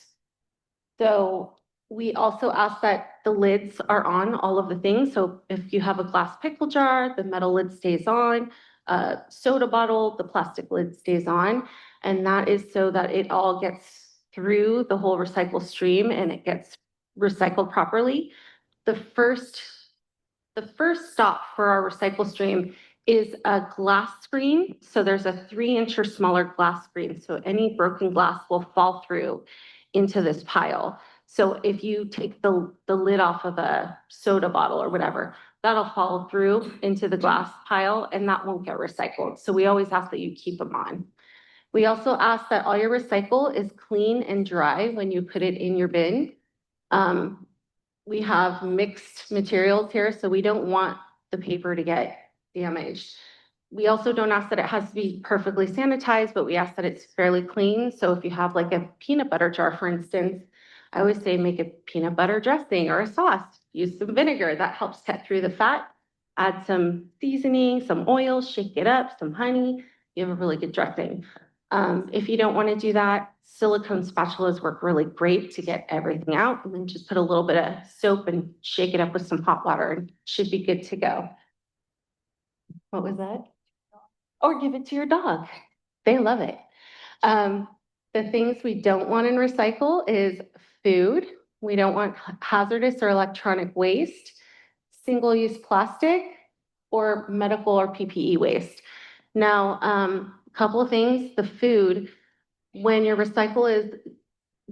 So we also ask that the lids are on all of the things. So if you have a glass pickle jar, the metal lid stays on. A soda bottle, the plastic lid stays on. And that is so that it all gets through the whole recycle stream and it gets recycled properly. The first stop for our recycle stream is a glass screen. So there's a 3-inch or smaller glass screen. So any broken glass will fall through into this pile. So if you take the lid off of a soda bottle or whatever, that'll fall through into the glass pile and that won't get recycled. So we always ask that you keep them on. We also ask that all your recycle is clean and dry when you put it in your bin. We have mixed materials here, so we don't want the paper to get damaged. We also don't ask that it has to be perfectly sanitized, but we ask that it's fairly clean. So if you have like a peanut butter jar, for instance, I always say make a peanut butter dressing or a sauce. Use some vinegar, that helps cut through the fat. Add some seasoning, some oil, shake it up, some honey. You have a really good dressing. If you don't want to do that, silicone spatulas work really great to get everything out, and then just put a little bit of soap and shake it up with some hot water and should be good to go. What was that? Or give it to your dog. They love it. The things we don't want in recycle is food. We don't want hazardous or electronic waste, single-use plastic, or medical or PPE waste. Now, a couple of things, the food, when your recycle is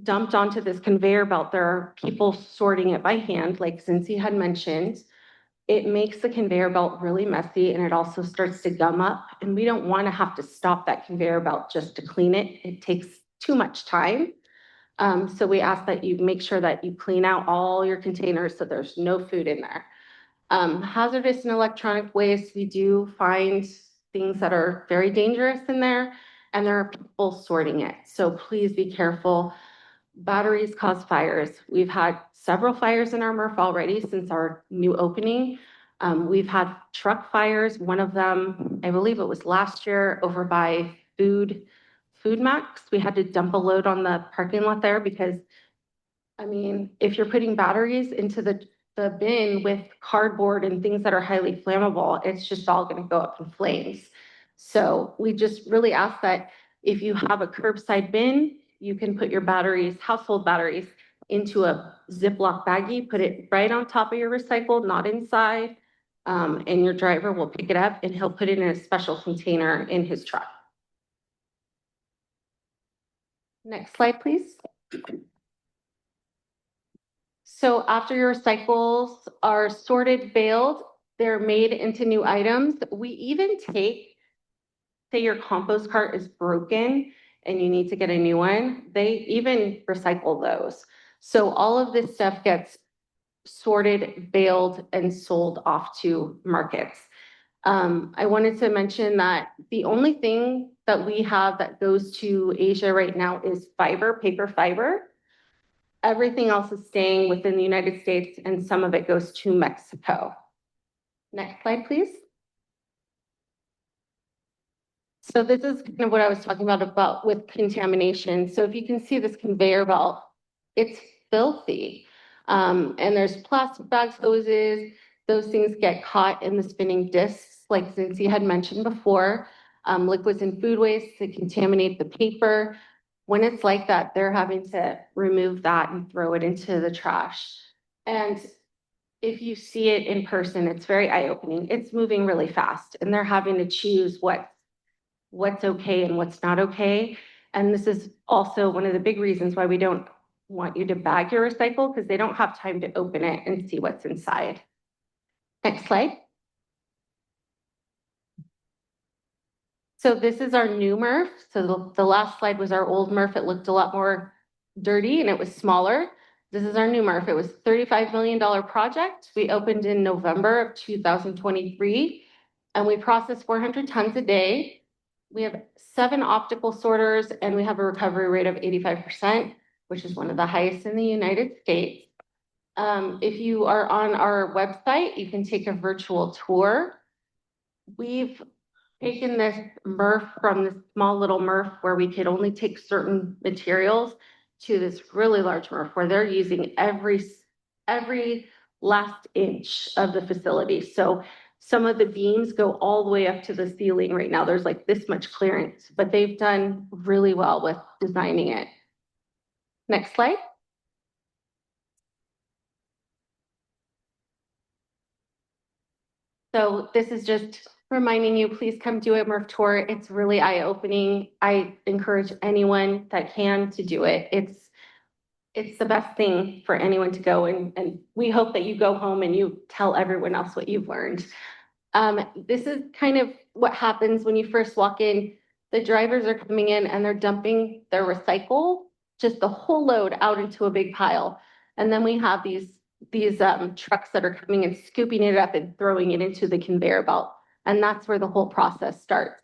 dumped onto this conveyor belt, there are people sorting it by hand, like Cincy had mentioned. It makes the conveyor belt really messy and it also starts to gum up. And we don't want to have to stop that conveyor belt just to clean it. It takes too much time. So we ask that you make sure that you clean out all your containers so there's no food in there. Hazardous and electronic waste, we do find things that are very dangerous in there, and there are people sorting it. So please be careful. Batteries cause fires. We've had several fires in our MRF already since our new opening. We've had truck fires. One of them, I believe it was last year, over by Food Max. We had to dump a load on the parking lot there because, I mean, if you're putting batteries into the bin with cardboard and things that are highly flammable, it's just all going to go up in flames. So we just really ask that if you have a curbside bin, you can put your batteries, household batteries, into a Ziploc baggie, put it right on top of your recycle, not inside, and your driver will pick it up and he'll put it in a special container in his truck. Next slide, please. So after your recycles are sorted, baled, they're made into new items. We even take, say your compost cart is broken and you need to get a new one, they even recycle those. So all of this stuff gets sorted, baled, and sold off to markets. I wanted to mention that the only thing that we have that goes to Asia right now is fiber, paper fiber. Everything else is staying within the United States and some of it goes to Mexico. Next slide, please. So this is kind of what I was talking about with contamination. So if you can see this conveyor belt, it's filthy. And there's plastic bags, hoses, those things get caught in the spinning discs, like Cincy had mentioned before. Liquids and food waste that contaminate the paper. When it's like that, they're having to remove that and throw it into the trash. And if you see it in person, it's very eye-opening. It's moving really fast and they're having to choose what's okay and what's not okay. And this is also one of the big reasons why we don't want you to bag your recycle, because they don't have time to open it and see what's inside. Next slide. So this is our new MRF. So the last slide was our old MRF. It looked a lot more dirty and it was smaller. This is our new MRF. It was a $35 million project. We opened in November of 2023 and we process 400 tons a day. We have 7 optical sorters and we have a recovery rate of 85%, which is one of the highest in the United States. If you are on our website, you can take a virtual tour. We've taken this MRF from this small little MRF where we could only take certain materials to this really large MRF where they're using every last inch of the facility. So some of the beams go all the way up to the ceiling right now. There's like this much clearance, but they've done really well with designing it. Next slide. So this is just reminding you, please come do a MRF tour. It's really eye-opening. I encourage anyone that can to do it. It's the best thing for anyone to go and we hope that you go home and you tell everyone else what you've learned. This is kind of what happens when you first walk in. The drivers are coming in and they're dumping their recycle, just the whole load out into a big pile. And then we have these trucks that are coming and scooping it up and throwing it into the conveyor belt. And that's where the whole process starts.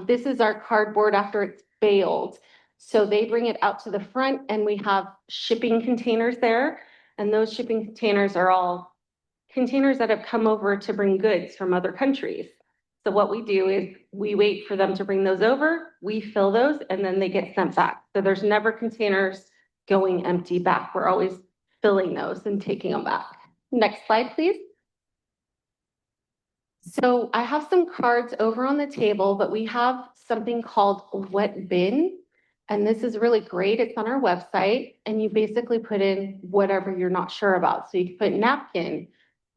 This is our cardboard after it's baled. So they bring it out to the front and we have shipping containers there. And those shipping containers are all containers that have come over to bring goods from other countries. So what we do is we wait for them to bring those over, we fill those, and then they get sent back. So there's never containers going empty back. We're always filling those and taking them back. Next slide, please. So I have some cards over on the table, but we have something called a wet bin. And this is really great. It's on our website and you basically put in whatever you're not sure about. So you can put napkin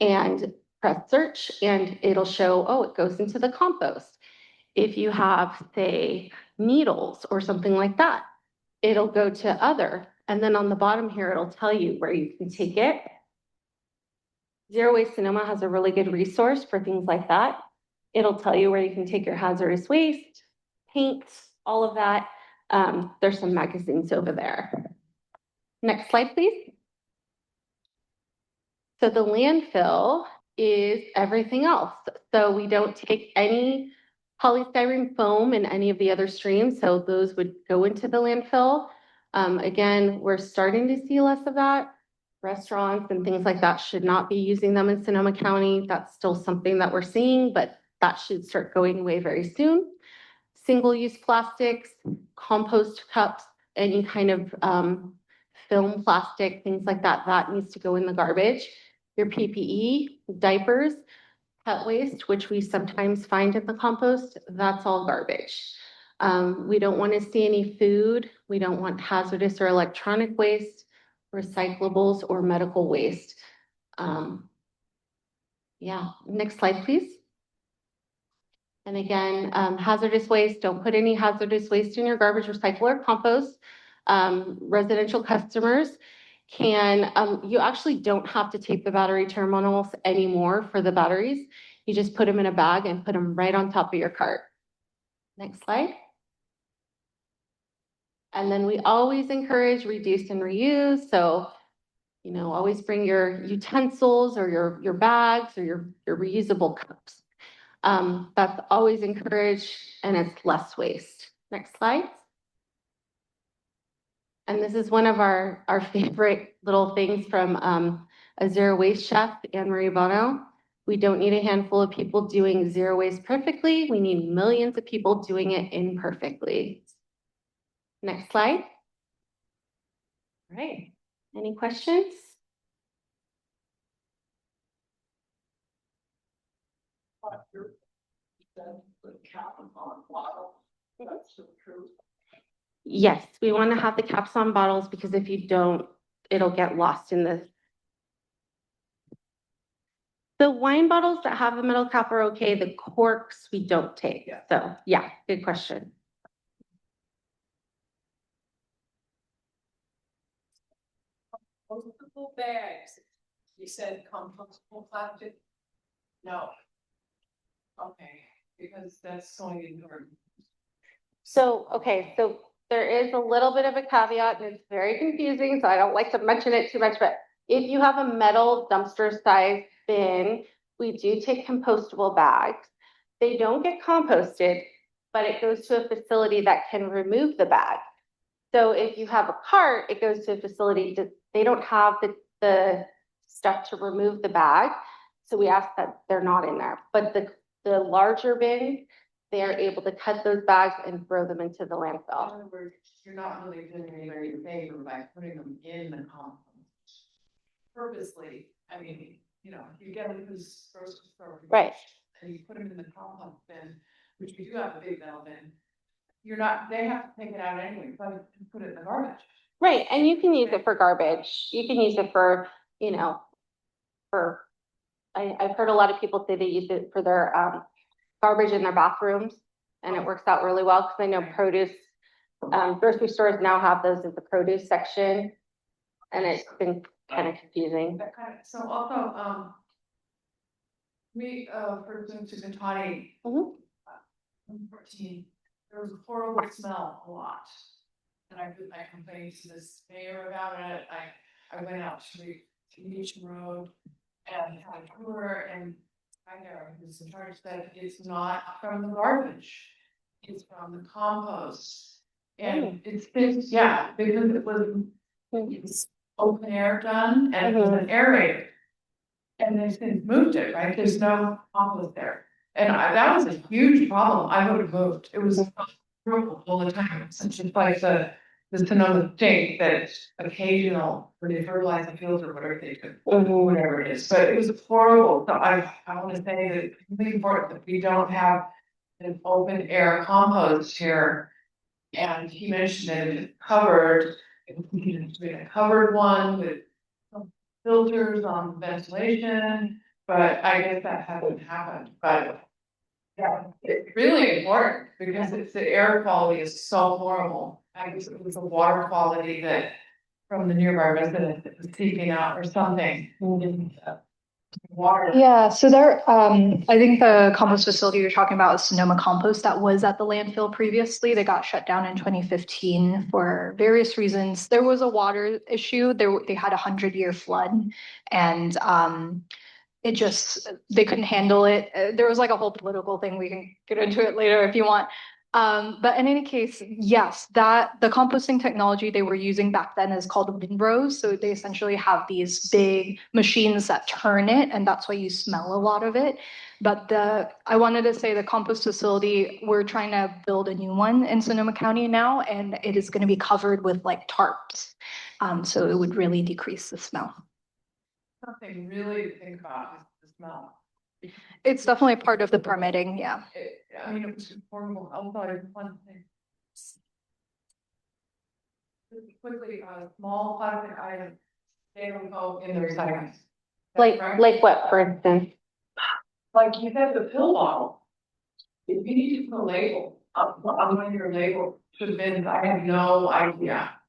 and press search and it'll show, oh, it goes into the compost. If you have, say, needles or something like that, it'll go to other. And then on the bottom here, it'll tell you where you can take it. Zero Waste Sonoma has a really good resource for things like that. It'll tell you where you can take your hazardous waste, paint, all of that. There's some magazines over there. Next slide, please. So the landfill is everything else. So we don't take any polystyrene foam in any of the other streams. So those would go into the landfill. Again, we're starting to see less of that. Restaurants and things like that should not be using them in Sonoma County. That's still something that we're seeing, but that should start going away very soon. Single-use plastics, compost cups, any kind of film plastic, things like that, that needs to go in the garbage. Your PPE, diapers, pet waste, which we sometimes find in the compost, that's all garbage. We don't want to see any food. We don't want hazardous or electronic waste, recyclables, or medical waste. Yeah, next slide, please. And again, hazardous waste, don't put any hazardous waste in your garbage, recycle, or compost. Residential customers can, you actually don't have to tape the battery terminals anymore for the batteries. You just put them in a bag and put them right on top of your cart. Next slide. And then we always encourage reduce and reuse. So, you know, always bring your utensils or your bags or your reusable cups. That's always encouraged and it's less waste. Next slide. And this is one of our favorite little things from a zero waste chef, Anne Marie Bono. We don't need a handful of people doing zero waste perfectly. We need millions of people doing it imperfectly. Next slide. All right. Any questions? Yes, we want to have the caps on bottles because if you don't, it'll get lost in the wine bottles that have a metal cap are okay. The corks we don't take. So yeah, good question. Compostable bags. You said compostable plastic? No. Okay, because that's going in your. So, okay, so there is a little bit of a caveat and it's very confusing, so I don't like to mention it too much, but if you have a metal dumpster size bin, we do take compostable bags. They don't get composted, but it goes to a facility that can remove the bag. So if you have a cart, it goes to a facility that they don't have the stuff to remove the bag. So we ask that they're not in there, but the larger bin, they're able to cut those bags and throw them into the In landfill. other words, you're not really doing anybody a favor by putting them in the compost. Purposely, I mean, you know, if you get them to the grocery store. Right. And you put them in the compost bin, which we do have a big metal bin. You're not, they have to take it out anyway, but put it in the garbage. Right, and you can use it for garbage. You can use it for, you know, I've heard a lot of people say they use it for their garbage in their bathrooms, and it works out really well, because I know produce, grocery stores now have those as the produce section, and it's been kind of confusing. That kind of, so also, we, for instance, in Kentucky, Mhm. 14, there was a horrible smell a lot. And I complained to this mayor about it. I went out to Beach Road and had a tour, and I know who's in charge said it's not from the garbage. It's from the compost. And it's been, yeah, because it was open air done and it was an aerator. And they've since moved it, right? There's no compost there. And that was a huge problem. I would have moved. It was horrible all the time. It's just like the Sonoma State that it's occasional when they fertilize the fields or whatever they do, whatever it is. But it was horrible. So I want to say that it's really important that we don't have an open air compost here. And he mentioned that it's covered, if we can do a covered one with some filters on ventilation, but I guess that hasn't happened, but. Yeah, it's really important because it's the air quality is so horrible. I guess it was the water quality that from the nearby residents that was seeping out or something. Water. Yeah, so there, I think the compost facility you're talking about is Sonoma Compost that was at the landfill previously. They got shut down in 2015 for various reasons. There was a water issue. They had 100-year flood, and it just, they couldn't handle it. There was like a whole political thing. We can get into it later if you want. But in any case, yes, that the composting technology they were using back then is called windrows. So they essentially have these big machines that turn it, and that's why you smell a lot of it. But I wanted to say the compost facility, we're trying to build a new one in Sonoma County now, and it is going to be covered with like tarps. So it would really decrease the smell. Something really to think about is the smell. It's definitely part of the permitting, yeah. I mean, it was horrible. I'll tell you one thing. Quickly, small plastic items, they don't go in the recycling. Like what, for instance? Like you said, the pill bottle. If you need to put a label on one of your labels, should have been, I had no idea.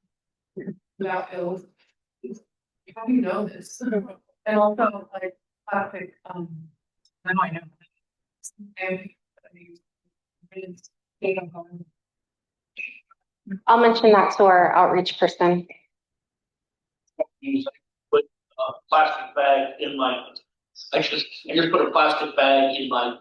About pills. How do you know this? And also like plastic, now I know. And I'll mention that to our outreach person. Put a plastic bag in my, I just put a plastic bag in my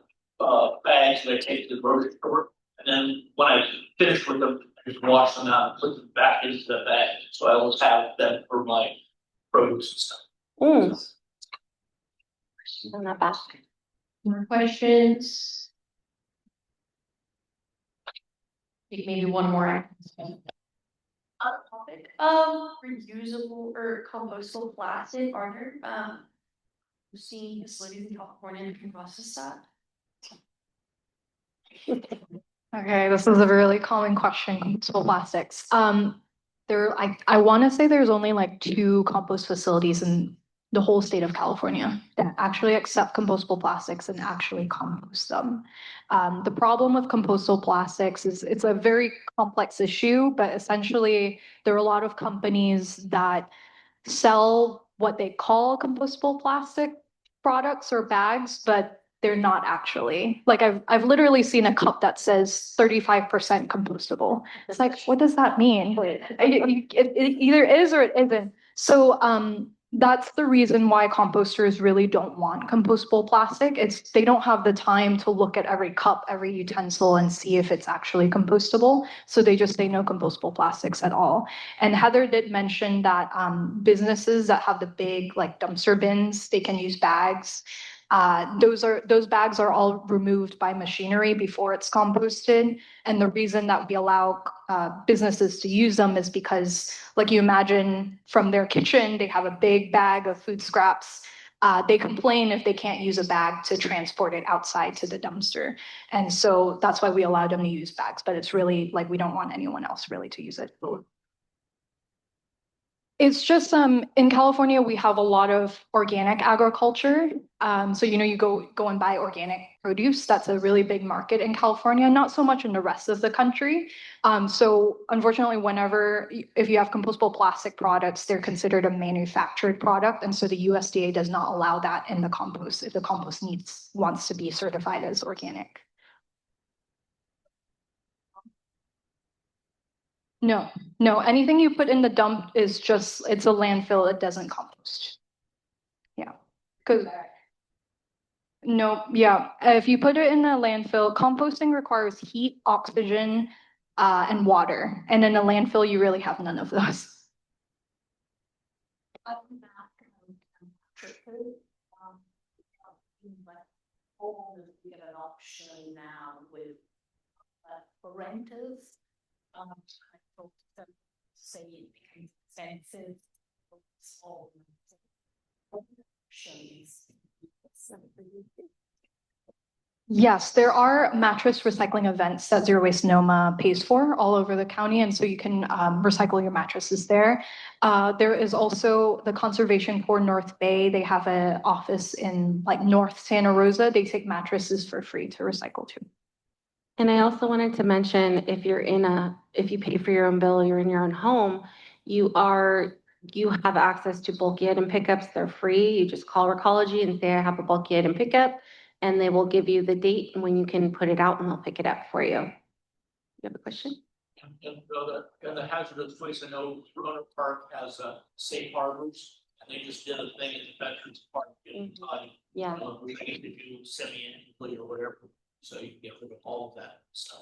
bags that I take to the grocery store. And then when I finish with them, I just wash them out and put them back into the bag. So I always have them for my produce and stuff. I'm not bad. More questions? Maybe one more. On the topic of reusable or compostable plastic, are there, seeing facilities in California that can process that? Okay, this is a really common question, compostable plastics. I want to say there's only like 2 compost facilities in the whole state of California that actually accept compostable plastics and actually compost them. The problem with compostable plastics is it's a very complex issue, but essentially there are a lot of companies that sell what they call compostable plastic products or bags, but they're not actually. Like I've literally seen a cup that says 35% compostable. It's like, what does that mean? It either is or it isn't. So that's the reason why composters really don't want compostable plastic. It's they don't have the time to look at every cup, every utensil and see if it's actually compostable. So they just say no compostable plastics at all. And Heather did mention that businesses that have the big like dumpster bins, they can use bags. Those bags are all removed by machinery before it's composted. And the reason that we allow businesses to use them is because, like you imagine from their kitchen, they have a big bag of food scraps. They complain if they can't use a bag to transport it outside to the dumpster. And so that's why we allow them to use bags. But it's really like we don't want anyone else really to use it. It's just in California we have a lot of organic agriculture. So you go and buy organic produce. That's a really big market in California, not so much in the rest of the country. So unfortunately, if you have compostable plastic products, they're considered a manufactured product, and so the USDA does not allow that in the compost if the compost wants to be certified as organic. No, anything you put in the dump is it's a landfill, it doesn't compost. Yeah, because no, yeah, if you put it in a landfill, composting requires heat, oxygen, and water. And in a landfill, you really have none of those. Get an option now with for renters. I thought that say it becomes expensive. Yes, there are mattress recycling events that Zero Waste Noma pays for all over the county, and so you can recycle your mattresses there. There is also the Conservation Corps North Bay. They have an office in like North Santa Rosa. They take mattresses for free to recycle too. And I also wanted to mention, if you pay for your own bill, you're in your own home, you have access to bulky item pickups. They're free. You just call Recology and say, I have a bulky item pickup, and they will give you the date when you can put it out and they'll pick it up for you. You have a question? And the hazardous waste, I know Roanoke Park has safe harbors, and they just did a thing at the Veterans Park in time. Yeah. We need to do semi-annually or whatever, so you can get rid of all of that stuff.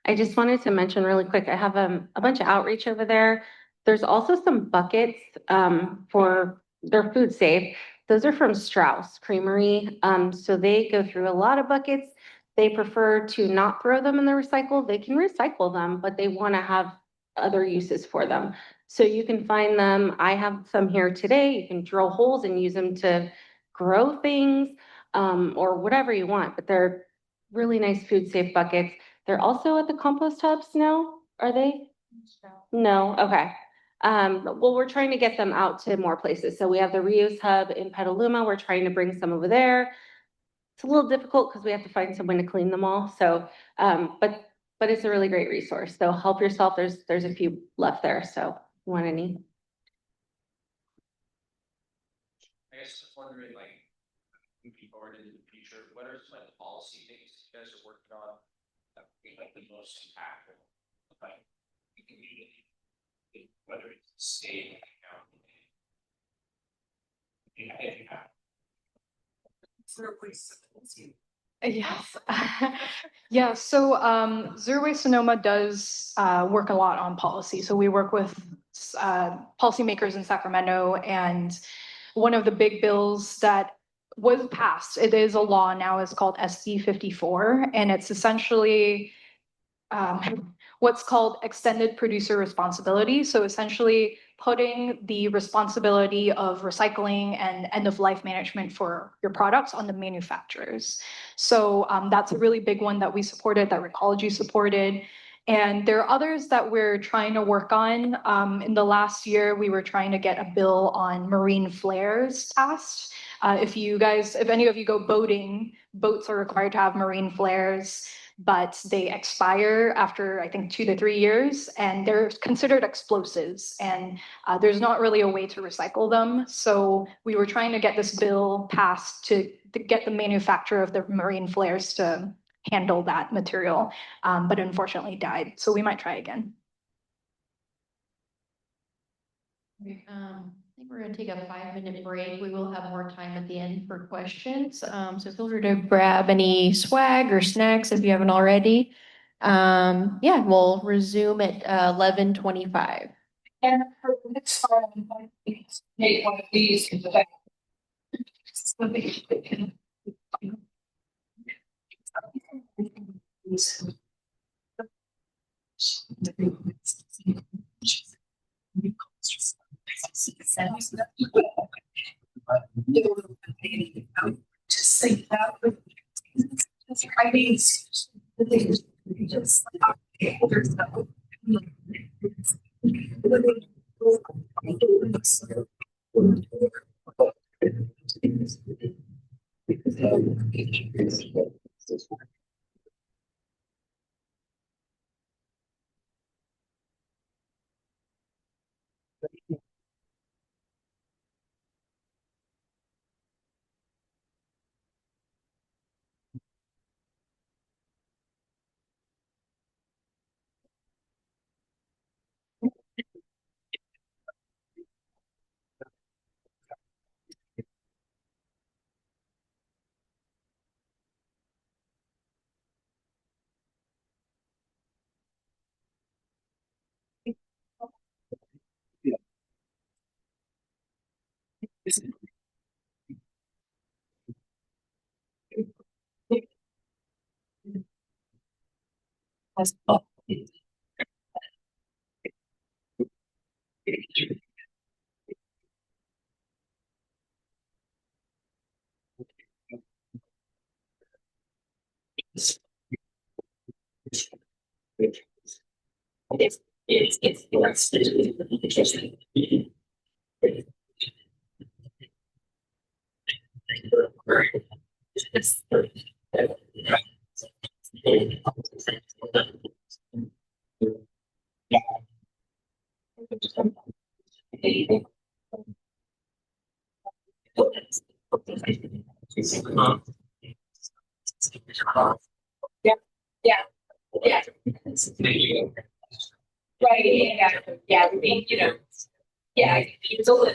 I just wanted to mention really quick, I have a bunch of outreach over there. There's also some buckets for their food safe. Those are from Strauss Creamery. So they go through a lot of buckets. They prefer to not throw them in the recycle. They can recycle them, but they want to have other uses for them. So you can find them. I have some here today. You can drill holes and use them to grow things or whatever you want, but they're really nice food safe buckets. They're also at the compost hubs now, are they? No, okay. Well, we're trying to get them out to more places. So we have the reuse hub in Petaluma. We're trying to bring some over there. It's a little difficult because we have to find someone to clean them all. So, but it's a really great resource. So help yourself. There's a few left there. So you want any? I guess just wondering, like, moving forward into the future, what are some like policy things you guys are working on that would be like the most impactful, like the community, whether it's state, county? Yes. Yeah, so Zero Waste Sonoma does work a lot on policy. So we work with policymakers in Sacramento, and one of the big bills that was passed, it is a law now, is called SB 54, and it's essentially what's called extended producer responsibility. So essentially putting the responsibility of recycling and end of life management for your products on the manufacturers. So that's a really big one that we supported, that Recology supported. And there are others that we're trying to work on. In the last year, we were trying to get a bill on marine flares passed. If any of you go boating, boats are required to have marine flares, but they expire after, I think, 2 to 3 years, and they're considered explosives, and there's not really a way to recycle them. So we were trying to get this bill passed to get the manufacturer of the marine flares to handle that material, but unfortunately died. So we might try again. I think we're gonna take a 5-minute break. We will have more time at the end for questions. So feel free to grab any swag or snacks if you haven't already. Yeah, we'll resume at 11:25. And for the next part, I'm going to take one of these in the back. Just think that with writing, just Yeah. Right, yeah, I mean, yeah, it's a little,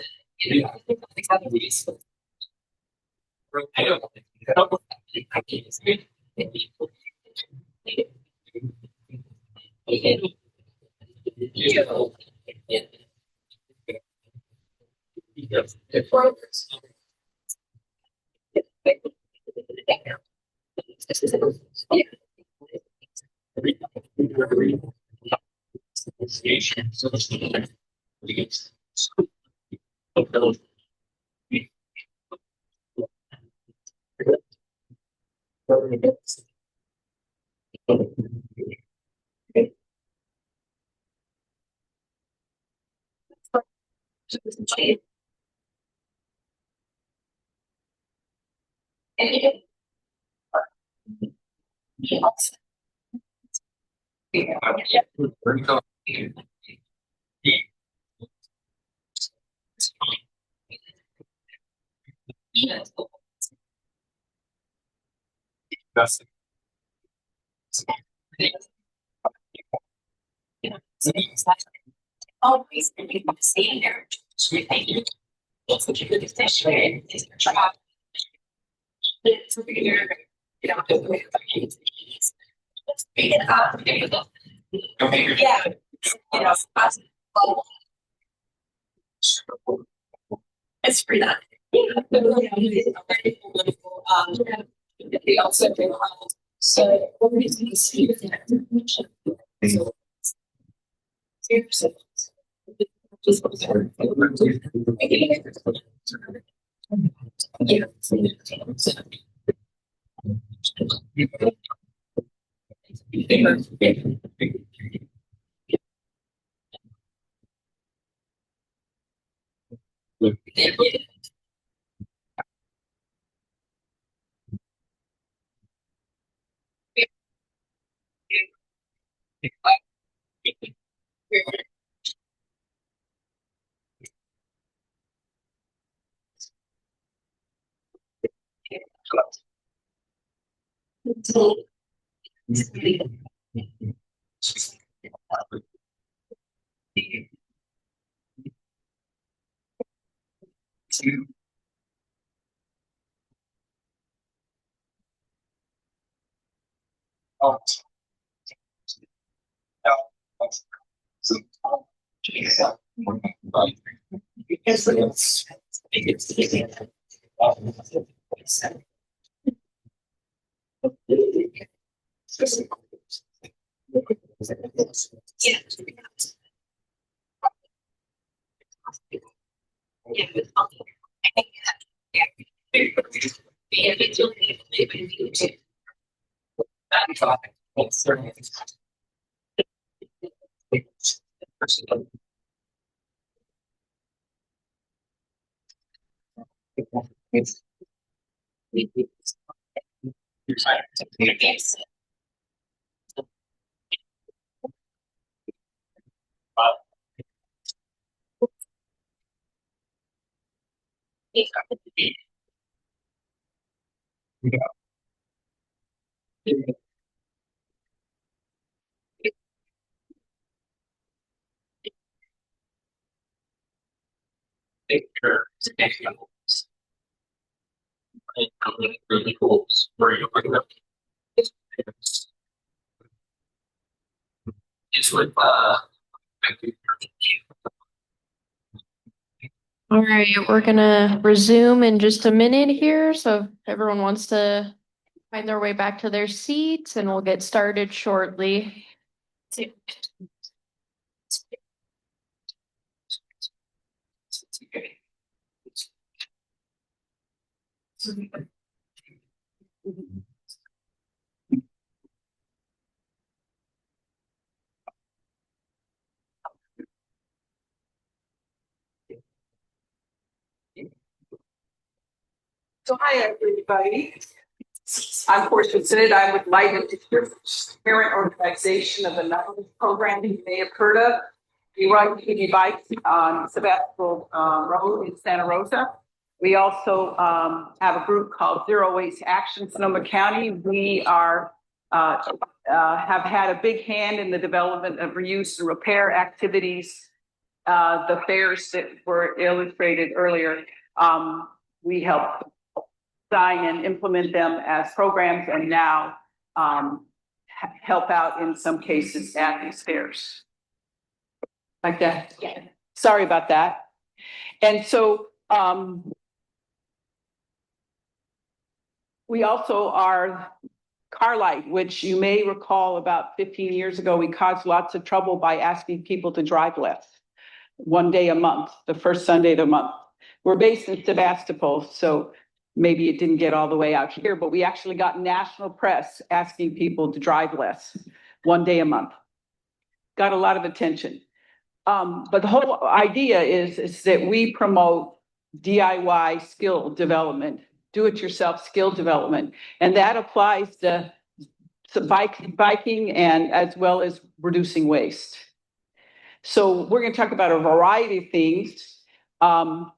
I don't. Always people staying there. It's a good fish. It's a job. It's a It's free that. They also do so. Really cool. Where you bring up. It's with All right, we're gonna resume in just a minute here, so if everyone wants to find their way back to their seats, and we'll get started shortly. So hi, everybody. I'm Portia Sinnott. I'm with Light and parent organization of another program you may have heard of. We ride PV bikes on Sebastopol Road in Santa Rosa. We also have a group called Zero Waste Action Sonoma County. We are have had a big hand in the development of reuse and repair activities. The fairs that were illustrated earlier, we help design and implement them as programs, and now help out in some cases at these fairs. Like that. Yeah. Sorry about that. And so we also are Carlight, which you may recall about 15 years ago, we caused lots of trouble by asking people to drive less. One day a month, the first Sunday of the month. We're based in Sebastopol, so maybe it didn't get all the way out here, but we actually got national press asking people to drive less, one day a month. Got a lot of attention. But the whole idea is that we promote DIY skill development, do-it-yourself skill development, and that applies to biking and as well as reducing waste. So we're going to talk about a variety of things. I'm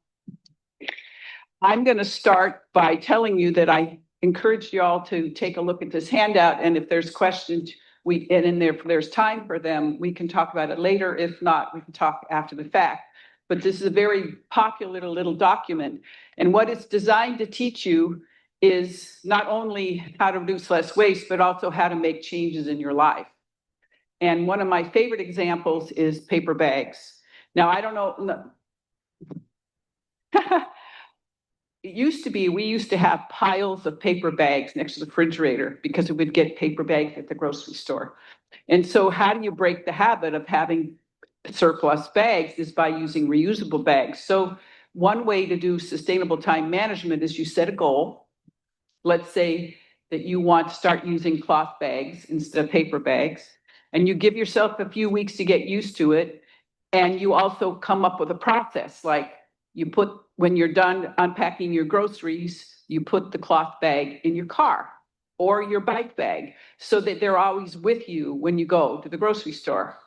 going to start by telling you that I encourage you all to take a look at this handout, and if there's questions, there's time for them, we can talk about it later. If not, we can talk after the fact. But this is a very popular little document, and what it's designed to teach you is not only how to reduce less waste, but also how to make changes in your life. And one of my favorite examples is paper bags. Now, I don't know. It used to be, we used to have piles of paper bags next to the refrigerator because we would get paper bags at the grocery store. And so how do you break the habit of having surplus bags is by using reusable bags. So one way to do sustainable time management is you set a goal. Let's say that you want to start using cloth bags instead of paper bags, and you give yourself a few weeks to get used to it. And you also come up with a process, like you put, when you're done unpacking your groceries, you put the cloth bag in your car or your bike bag so that they're always with you when you go to the grocery store.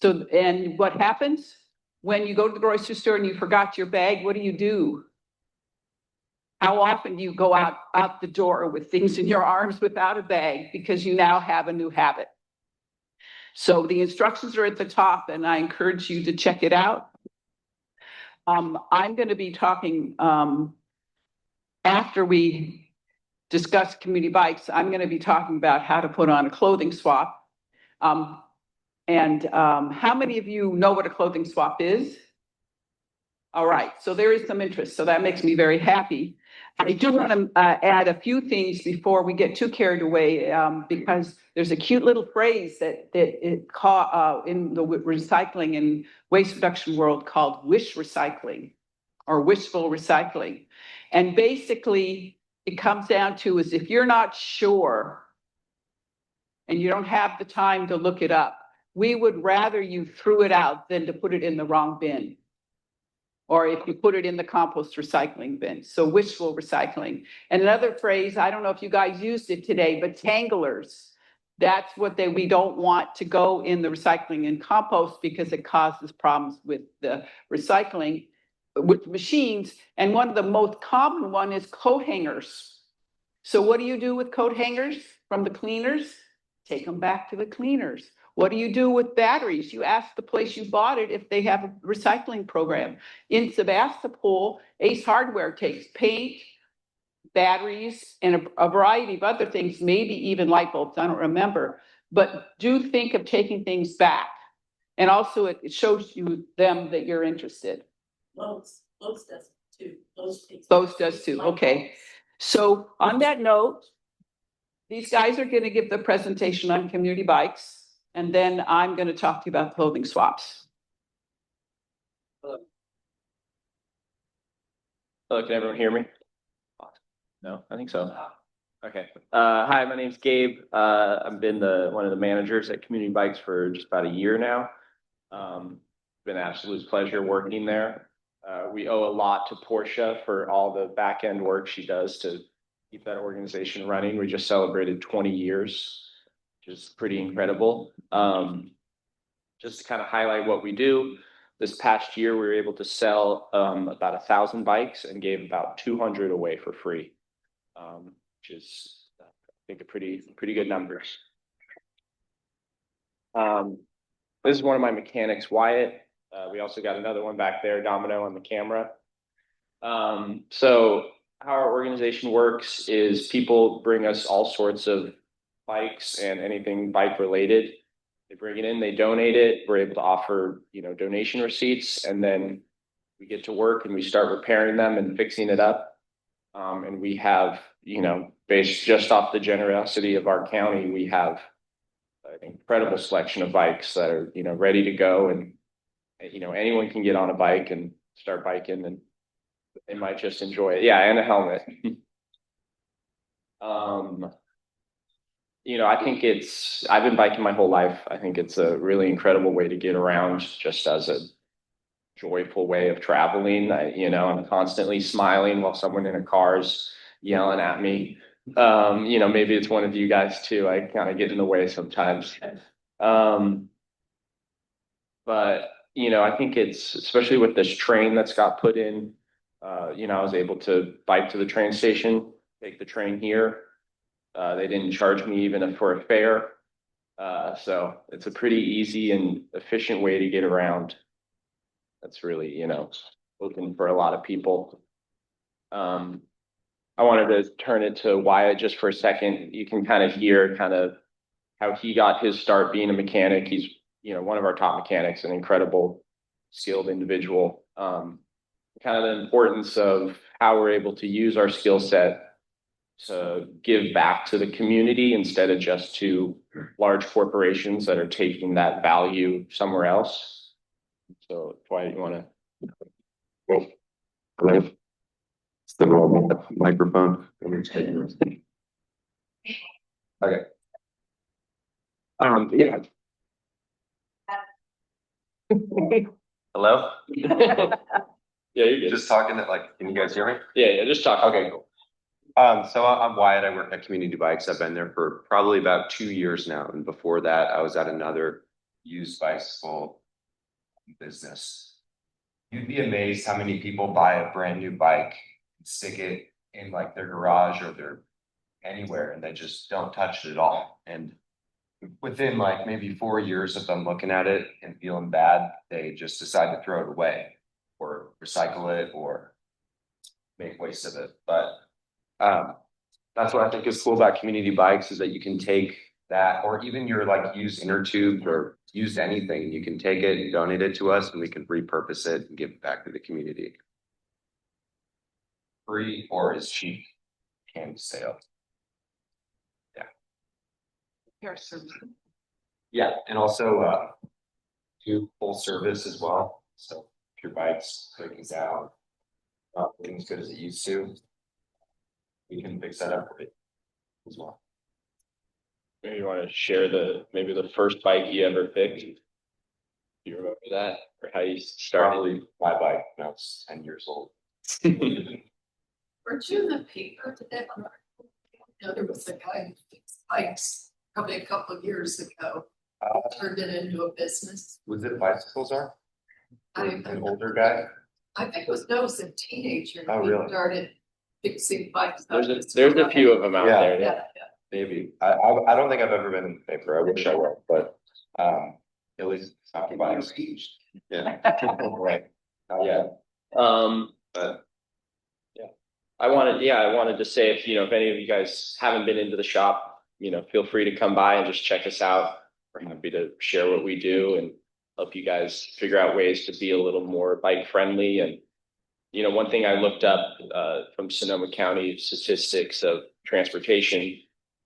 So, and what happens when you go to the grocery store and you forgot your bag? What do? How often do you go out the door with things in your arms without a bag because you now have a new habit? So the instructions are at the top, and I encourage you to check it out. I'm going to be talking after we discuss community bikes. I'm going to be talking about how to put on a clothing swap. How many of you know what a clothing swap is? All right, so there is some interest, so that makes me very happy. I do want to add a few things before we get too carried away, because there's a cute little phrase that in the recycling and waste reduction world called wish recycling or wishful recycling. And basically, it comes down to is if you're not sure and you don't have the time to look it up, we would rather you threw it out than to put it in the wrong bin. Or if you put it in the compost recycling bin. So wishful recycling. And another phrase, I don't know if you guys used it today, but tanglers. That's what we don't want to go in the recycling and compost because it causes problems with the recycling with machines. And one of the most common one is coat hangers. So what do you do with coat hangers from the cleaners? Take them back to the cleaners. What do you do with batteries? You ask the place you bought it if they have a recycling program. In Sebastopol, Ace Hardware takes paint, batteries, and a variety of other things, maybe even light bulbs, I don't remember. But do think of taking things back. And also it shows them that you're interested. Lowe's does too. Lowe's does too, okay. So on that note, these guys are going to give the presentation on community bikes. And then I'm going to talk to you about clothing swaps. Hello, can everyone hear me? No, I think so. Okay. Hi, my name's Gabe. I've been one of the managers at Community Bikes for just about a year now. Been an absolute pleasure working there. We owe a lot to Portia for all the back end work she does to keep that organization running. We just celebrated 20 years. Is pretty incredible. Just to kind of highlight what we do, this past year we were able to sell about 1,000 bikes and gave about 200 away for free, which is I think a pretty good numbers. This is one of my mechanics, Wyatt. We also got another one back there, Domino, on the camera. So how our organization works is people bring us all sorts of bikes and anything bike related. They bring it in, they donate it. We're able to offer, donation receipts, and then we get to work and we start repairing them and fixing it up. And we have, based just off the generosity of our county, we have an incredible selection of bikes that are, ready to go. And, anyone can get on a bike and start biking, and they might just enjoy it. Yeah, and a helmet. I think I've been biking my whole life. I think it's a really incredible way to get around, just as a joyful way of traveling. I'm constantly smiling while someone in a car's yelling at me. Maybe it's one of you guys too. I kind of get in the way sometimes. But, I think it's, especially with this train that's got put in, I was able to bike to the train station, take the train here. They didn't charge me even for a fare. So it's a pretty easy and efficient way to get around. That's really, open for a lot of people. I wanted to turn it to Wyatt just for a second. You can kind of hear kind of how he got his start being a mechanic. He's, one of our top mechanics, an incredible skilled individual. Kind of the importance of how we're able to use our skill set to give back to the community instead of just to large corporations that are taking that value somewhere else. So Wyatt, you want to? Hello. It's the wrong microphone. Okay. Yeah. Hello? Yeah, you're good. Just talking to can you guys hear me? Yeah, just talk. Okay, cool. So I'm Wyatt. I work at Community Bikes. I've been there for probably about 2 years now. And before that, I was at another used bicycle business. You'd be amazed how many people buy a brand new bike and stick it in their garage or their anywhere, and they just don't touch it at all. And within maybe 4 years of them looking at it and feeling bad, they just decide to throw it away or recycle it or make waste of it. But that's what I think is cool about Community Bikes, is that you can take that, or even your used inner tube or used anything, you can take it and donate it to us and we can repurpose it and give it back to the community. Free or as cheap can sale. Yeah, and also do full service as well. So if your bike's breaking down, not looking as good as it used to, we can fix that up for it as well. Maybe you want to share maybe the first bike you ever fixed? Do you remember that, or how you started? Probably my bike when I was 10 years old. Weren't you in the paper today? There was a guy who fixed bikes probably a couple of years ago. Turned it into a business. Was it Bicycles Are? An older guy? I think it was a teenager. Oh, He really? started fixing bikes. There's a few of them out there. Yeah. Maybe. I don't think I've ever been in the paper. I wish I were, but at least it's not bikes. Yeah. Right. Yeah. But yeah, I wanted to say, if any of you guys haven't been into the shop, feel free to come by and just check us out. We're happy to share what we do and help you guys figure out ways to be a little more bike friendly. And one thing I looked up from Sonoma County statistics of transportation,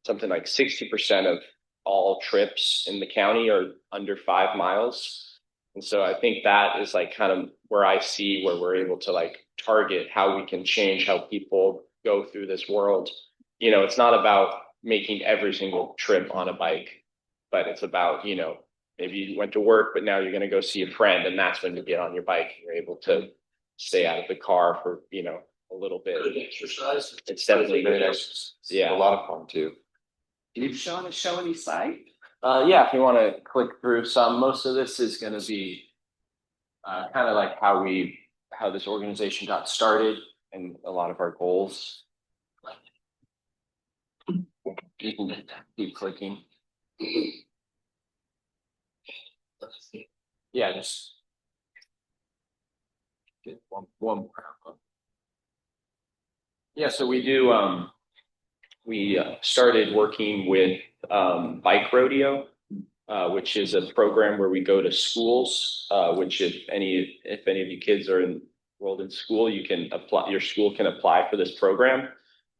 something like 60% of all trips in the county are under 5 miles. And so I think that is kind of where I see where we're able to target how we can change how people go through this world. It's not about making every single trip on a bike, but it's about, maybe you went to work, but now you're going to go see a friend, and that's when you get on your bike and you're able to stay out of the car for, a little bit. Good exercise. It's definitely Good good. exercise. Yeah. A lot of fun too. Can you show any site? Yeah, if you want to click through some, most of this is going to be kind of how this organization got started and a lot of our goals. You can keep clicking. Yeah, just get one more. Yeah, so we do. We started working with Bike Rodeo, which is a program where we go to schools. Which, if any of you kids are enrolled in school, you can apply. Your school can apply for this program,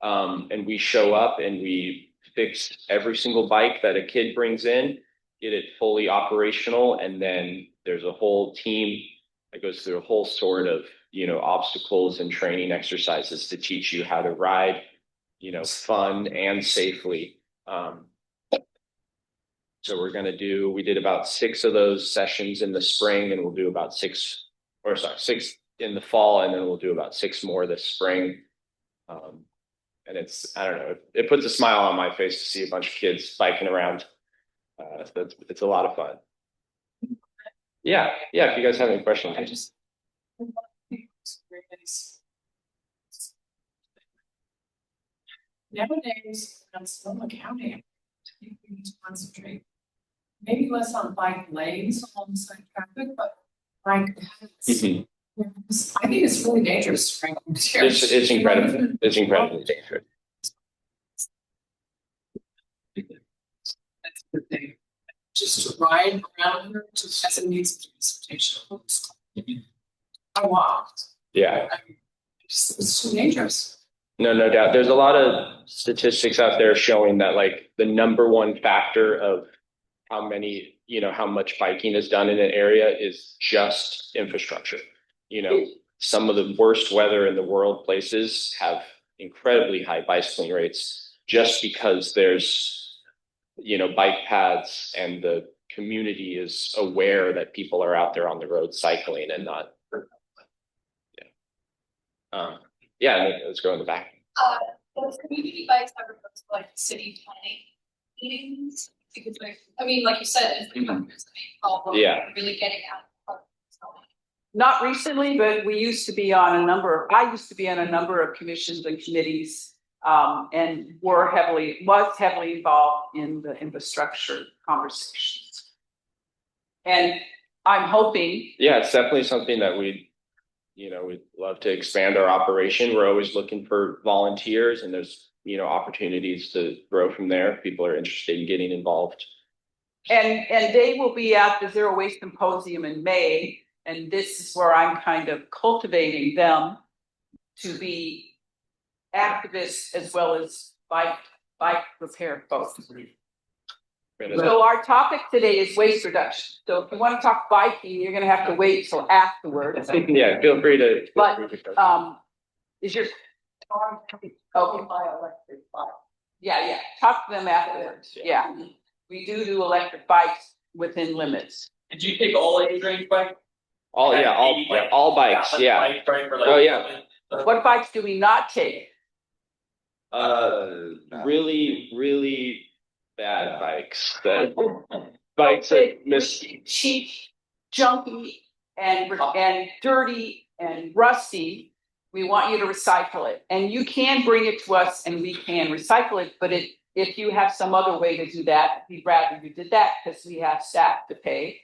and we show up and we fix every single bike that a kid brings in, get it fully operational, and then there's a whole team that goes through a whole sort of obstacles and training exercises to teach you how to ride, fun and safely. So we did about 6 of those sessions in the spring, and we'll do about 6 in the fall, and then we'll do about 6 more this spring. And I don't know, it puts a smile on my face to see a bunch of kids biking around. It's a lot of fun. Yeah, if you guys have any questions. Nowadays, in Sonoma County, I think we need to concentrate maybe less on bike lanes alongside traffic, but bike paths. Mhm. I think it's really dangerous to bring them here. It's incredibly dangerous. That's the thing. Just to ride around here just as a means of transportation. I walked. Yeah. It's too dangerous. No doubt. There's a lot of statistics out there showing that like the number one factor of how many, how much biking is done in an area is just infrastructure. Some of the worst weather in the world places have incredibly high bicycling rates just because there's, bike paths and the community is aware that people are out there on the road cycling and not. Let's go in the back. Those community bikes ever go to like city planning meetings? Because like you said, it's the main problem. Yeah. Really getting out. Not recently, but I used to be on a number of commissions and committees, and was heavily involved in the infrastructure conversations. And I'm hoping. Yeah, it's definitely something that we'd love to expand our operation. We're always looking for volunteers and there's, opportunities to grow from there. People are interested in getting involved. And they will be at the Zero Waste Symposium in May. And this is where I'm kind of cultivating them to be activists as well as bike repair folks. So our topic today is waste reduction. So if you want to talk biking, you're going to have to wait till afterwards. Yeah, feel free to. But is your okay? Yeah. Talk to them afterwards. Yeah, we do electric bikes within limits. Did you take all age range bike? All bikes. Yeah. Oh yeah. What bikes do we not take? Really, really bad bikes. Bikes that miss cheap, junky, and dirty and rusty. We want you to recycle it, and you can bring it to us, and we can recycle it. But if you have some other way to do that, we'd rather you did that because we have staff to pay.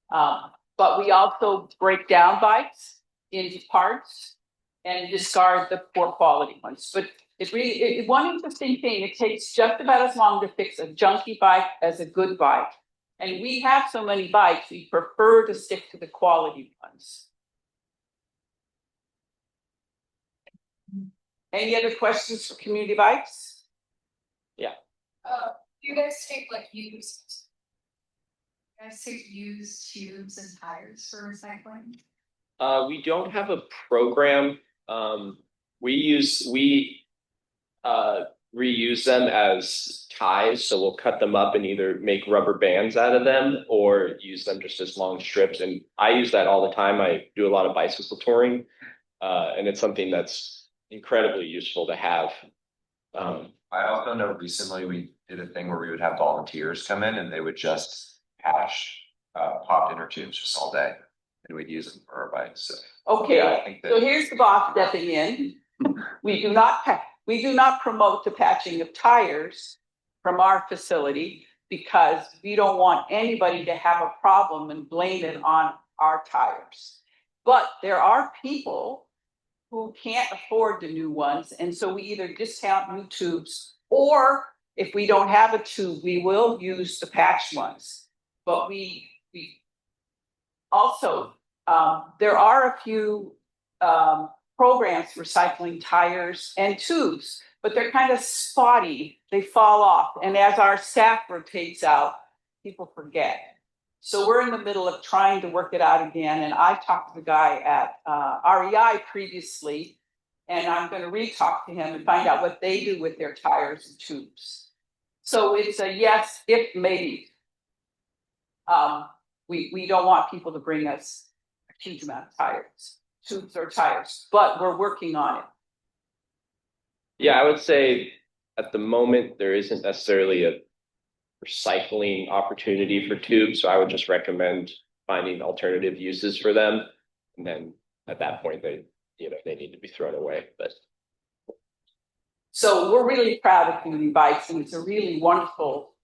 But we also break down bikes into parts and discard the poor quality ones. But it's really one interesting thing. It takes just about as long to fix a junky bike as a good bike. And we have so many bikes, we prefer to stick to the quality ones. Any other questions for community bikes? Yeah. Do you guys take like used? You guys take used tubes and tires for recycling? We don't have a program. We reuse them as ties, so we'll cut them up and either make rubber bands out of them or use them just as long strips. And I use that all the time. I do a lot of bicycle touring, and it's something that's incredibly useful to have. I also know recently we did a thing where we would have volunteers come in and they would just patch popped inner tubes just all day, and we'd use them for our bikes. So, okay, yeah, I think that, so here's the boss stepping in. We do not promote the patching of tires from our facility because we don't want anybody to have a problem and blame it on our tires. But there are people who can't afford the new ones, and so we either discount new tubes, or if we don't have a tube, we will use the patched ones. But we also there are a few programs for recycling tires and tubes, but they're kind of spotty. They fall off, and as our staff rotates out, people forget. So we're in the middle of trying to work it out again. And I talked to the guy at REI previously, and I'm going to re-talk to him and find out what they do with their tires and tubes. So it's a yes, if maybe. We don't want people to bring us a huge amount of tires, tubes or tires, but we're working on it. Yeah, I would say at the moment there isn't necessarily a recycling opportunity for tubes, so I would just recommend finding alternative uses for them, and then at that point they need to be thrown away. But so we're really proud of Community Bikes, and it's a really wonderful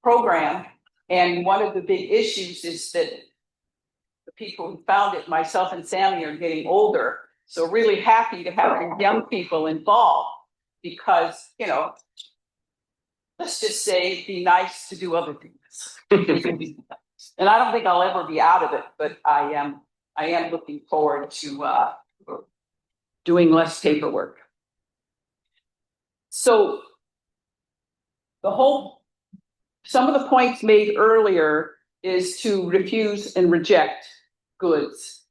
program. And one of the big issues is that the people who found it, myself and Sammy, are getting older. So really happy to have young people involved because, you know, let's just say it'd be nice to do other things. And I don't think I'll ever be out of it, but I am looking forward to doing less paperwork. So some of the points made earlier is to refuse and reject goods.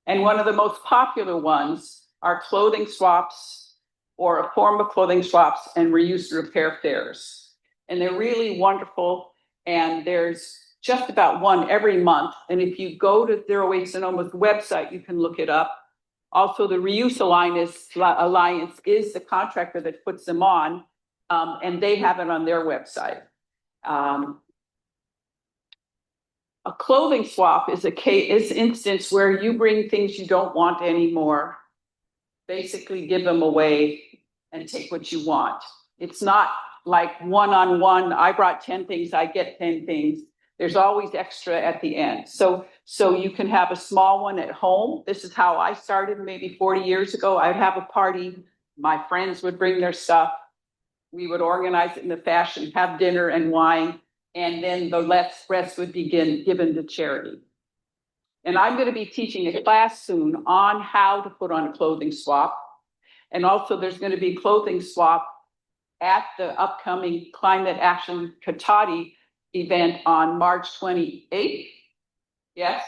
And one of the most popular ones are clothing swaps or a form of clothing swaps and reuse and repair fairs. And they're really wonderful. And there's just about one every month. And if you go to Zero Waste Sonoma's website, you can look it up. Also, the Reuse Alliance is the contractor that puts them on, and they have it on their website. A clothing swap is an instance where you bring things you don't want anymore, basically give them away and take what you want. It's not like one-on-one, I brought 10 things, I get 10 things. There's always extra at the end. So you can have a small one at home. This is how I started maybe 40 years ago. I'd have a party. My friends would bring their stuff. We would organize it in the fashion, have dinner and wine, and then the rest would be given to charity. And I'm going to be teaching a class soon on how to put on a clothing swap. And also there's going to be clothing swap at the upcoming Climate Action Cotati event on March 28th. Yes.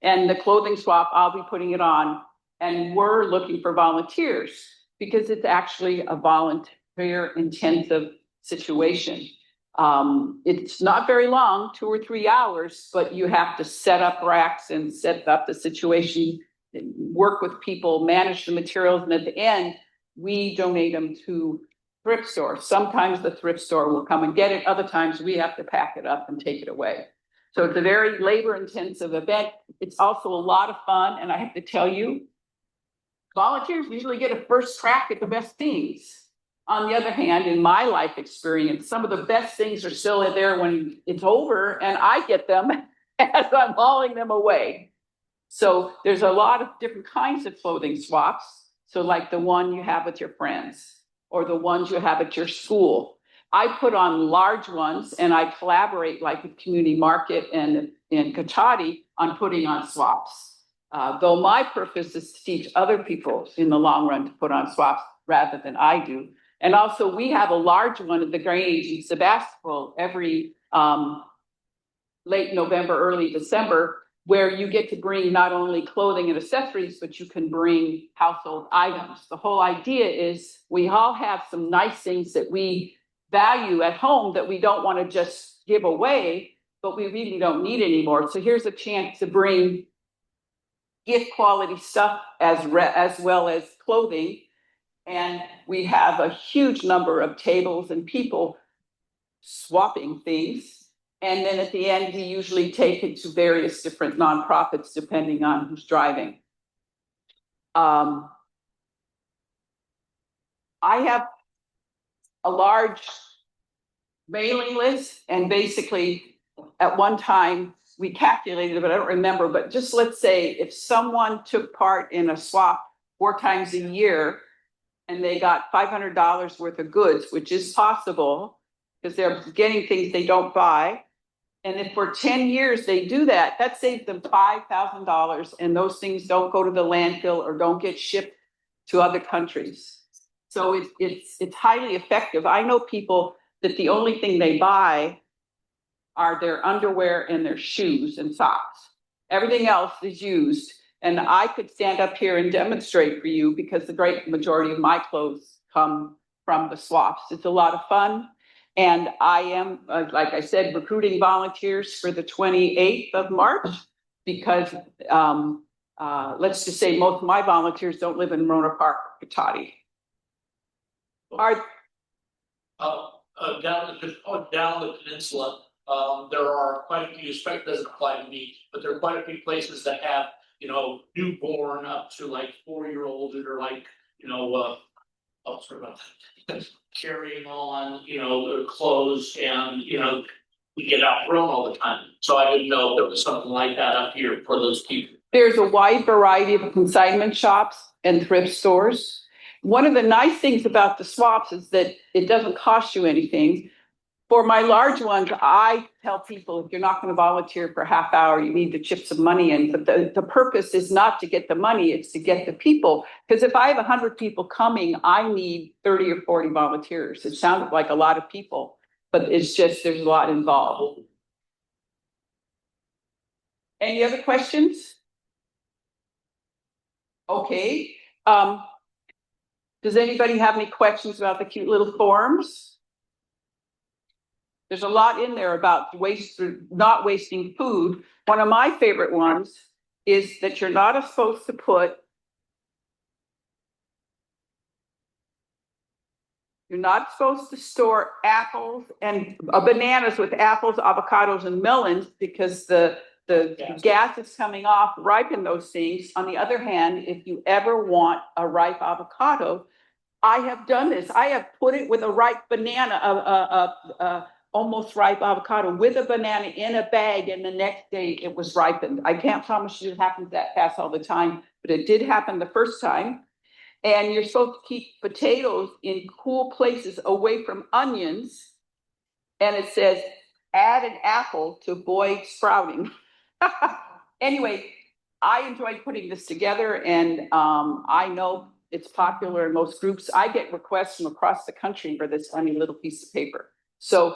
And the clothing swap, I'll be putting it on. And we're looking for volunteers because it's actually a volunteer intensive situation. It's not very long, 2 or 3 hours, but you have to set up racks and set up the situation, work with people, manage the materials. And at the end, we donate them to thrift stores. Sometimes the thrift store will come and get it. Other times we have to pack it up and take it away. So it's a very labor intensive event. It's also a lot of fun. And I have to tell you, volunteers usually get a first crack at the best things. On the other hand, in my life experience, some of the best things are still there when it's over and I get them as I'm hauling them away. So there's a lot of different kinds of clothing swaps. So like the one you have with your friends or the ones you have at your school. I put on large ones and I collaborate like with Community Market and in Cotati on putting on swaps. Though my purpose is to teach other people in the long run to put on swaps rather than I do. And also we have a large one at the Grange in Sebastopol every late November, early December, where you get to bring not only clothing and accessories, but you can bring household items. The whole idea is we all have some nice things that we value at home that we don't want to just give away, but we really don't need anymore. So here's a chance to bring gift quality stuff as well as clothing. And we have a huge number of tables and people swapping things. And then at the end, we usually take it to various different nonprofits, depending on who's driving. I have a large mailing list, and basically at one time we calculated, but I don't remember, but just let's say if someone took part in a swap 4 times a year and they got $500 worth of goods, which is possible because they're getting things they don't buy. And if for 10 years they do that, that saves them $5,000, and those things don't go to the landfill or don't get shipped to other countries. So it's highly effective. I know people that the only thing they buy are their underwear and their shoes and socks. Everything else is used. And I could stand up here and demonstrate for you because the great majority of my clothes come from the swaps. It's a lot of fun. And I am, like I said, recruiting volunteers for the 28th of March because let's just say most of my volunteers don't live in Rohnert Park or Cotati. Down the peninsula, there are quite a few, especially doesn't apply to me, but there are quite a few places that have, you know, newborn up to like 4-year-olds that are like, you know, carrying on, you know, their clothes and, you know, we get outgrown all the time. So I didn't know if there was something like that up here for those people. There's a wide variety of consignment shops and thrift stores. One of the nice things about the swaps is that it doesn't cost you anything. For my large ones, I tell people, if you're not going to volunteer for a half hour, you need to chip some money in. But the purpose is not to get the money, it's to get the people. Because if I have 100 people coming, I need 30 or 40 volunteers. It sounded like a lot of people, but it's just, there's a lot involved. Any other questions? Okay. Does anybody have any questions about the cute little forms? There's a lot in there about not wasting food. One of my favorite ones is that you're not supposed to put, you're not supposed to store apples and bananas with apples, avocados, and melons because the gas is coming off, ripen those things. On the other hand, if you ever want a ripe avocado, I have done this. I have put it with a ripe banana, almost ripe avocado with a banana in a bag, and the next day it was ripened. I can't promise you it happens that fast all the time, but it did happen the first time. And you're supposed to keep potatoes in cool places away from onions. And it says, add an apple to avoid sprouting. Anyway, I enjoyed putting this together, and I know it's popular in most groups. I get requests from across the country for this funny little piece of paper. So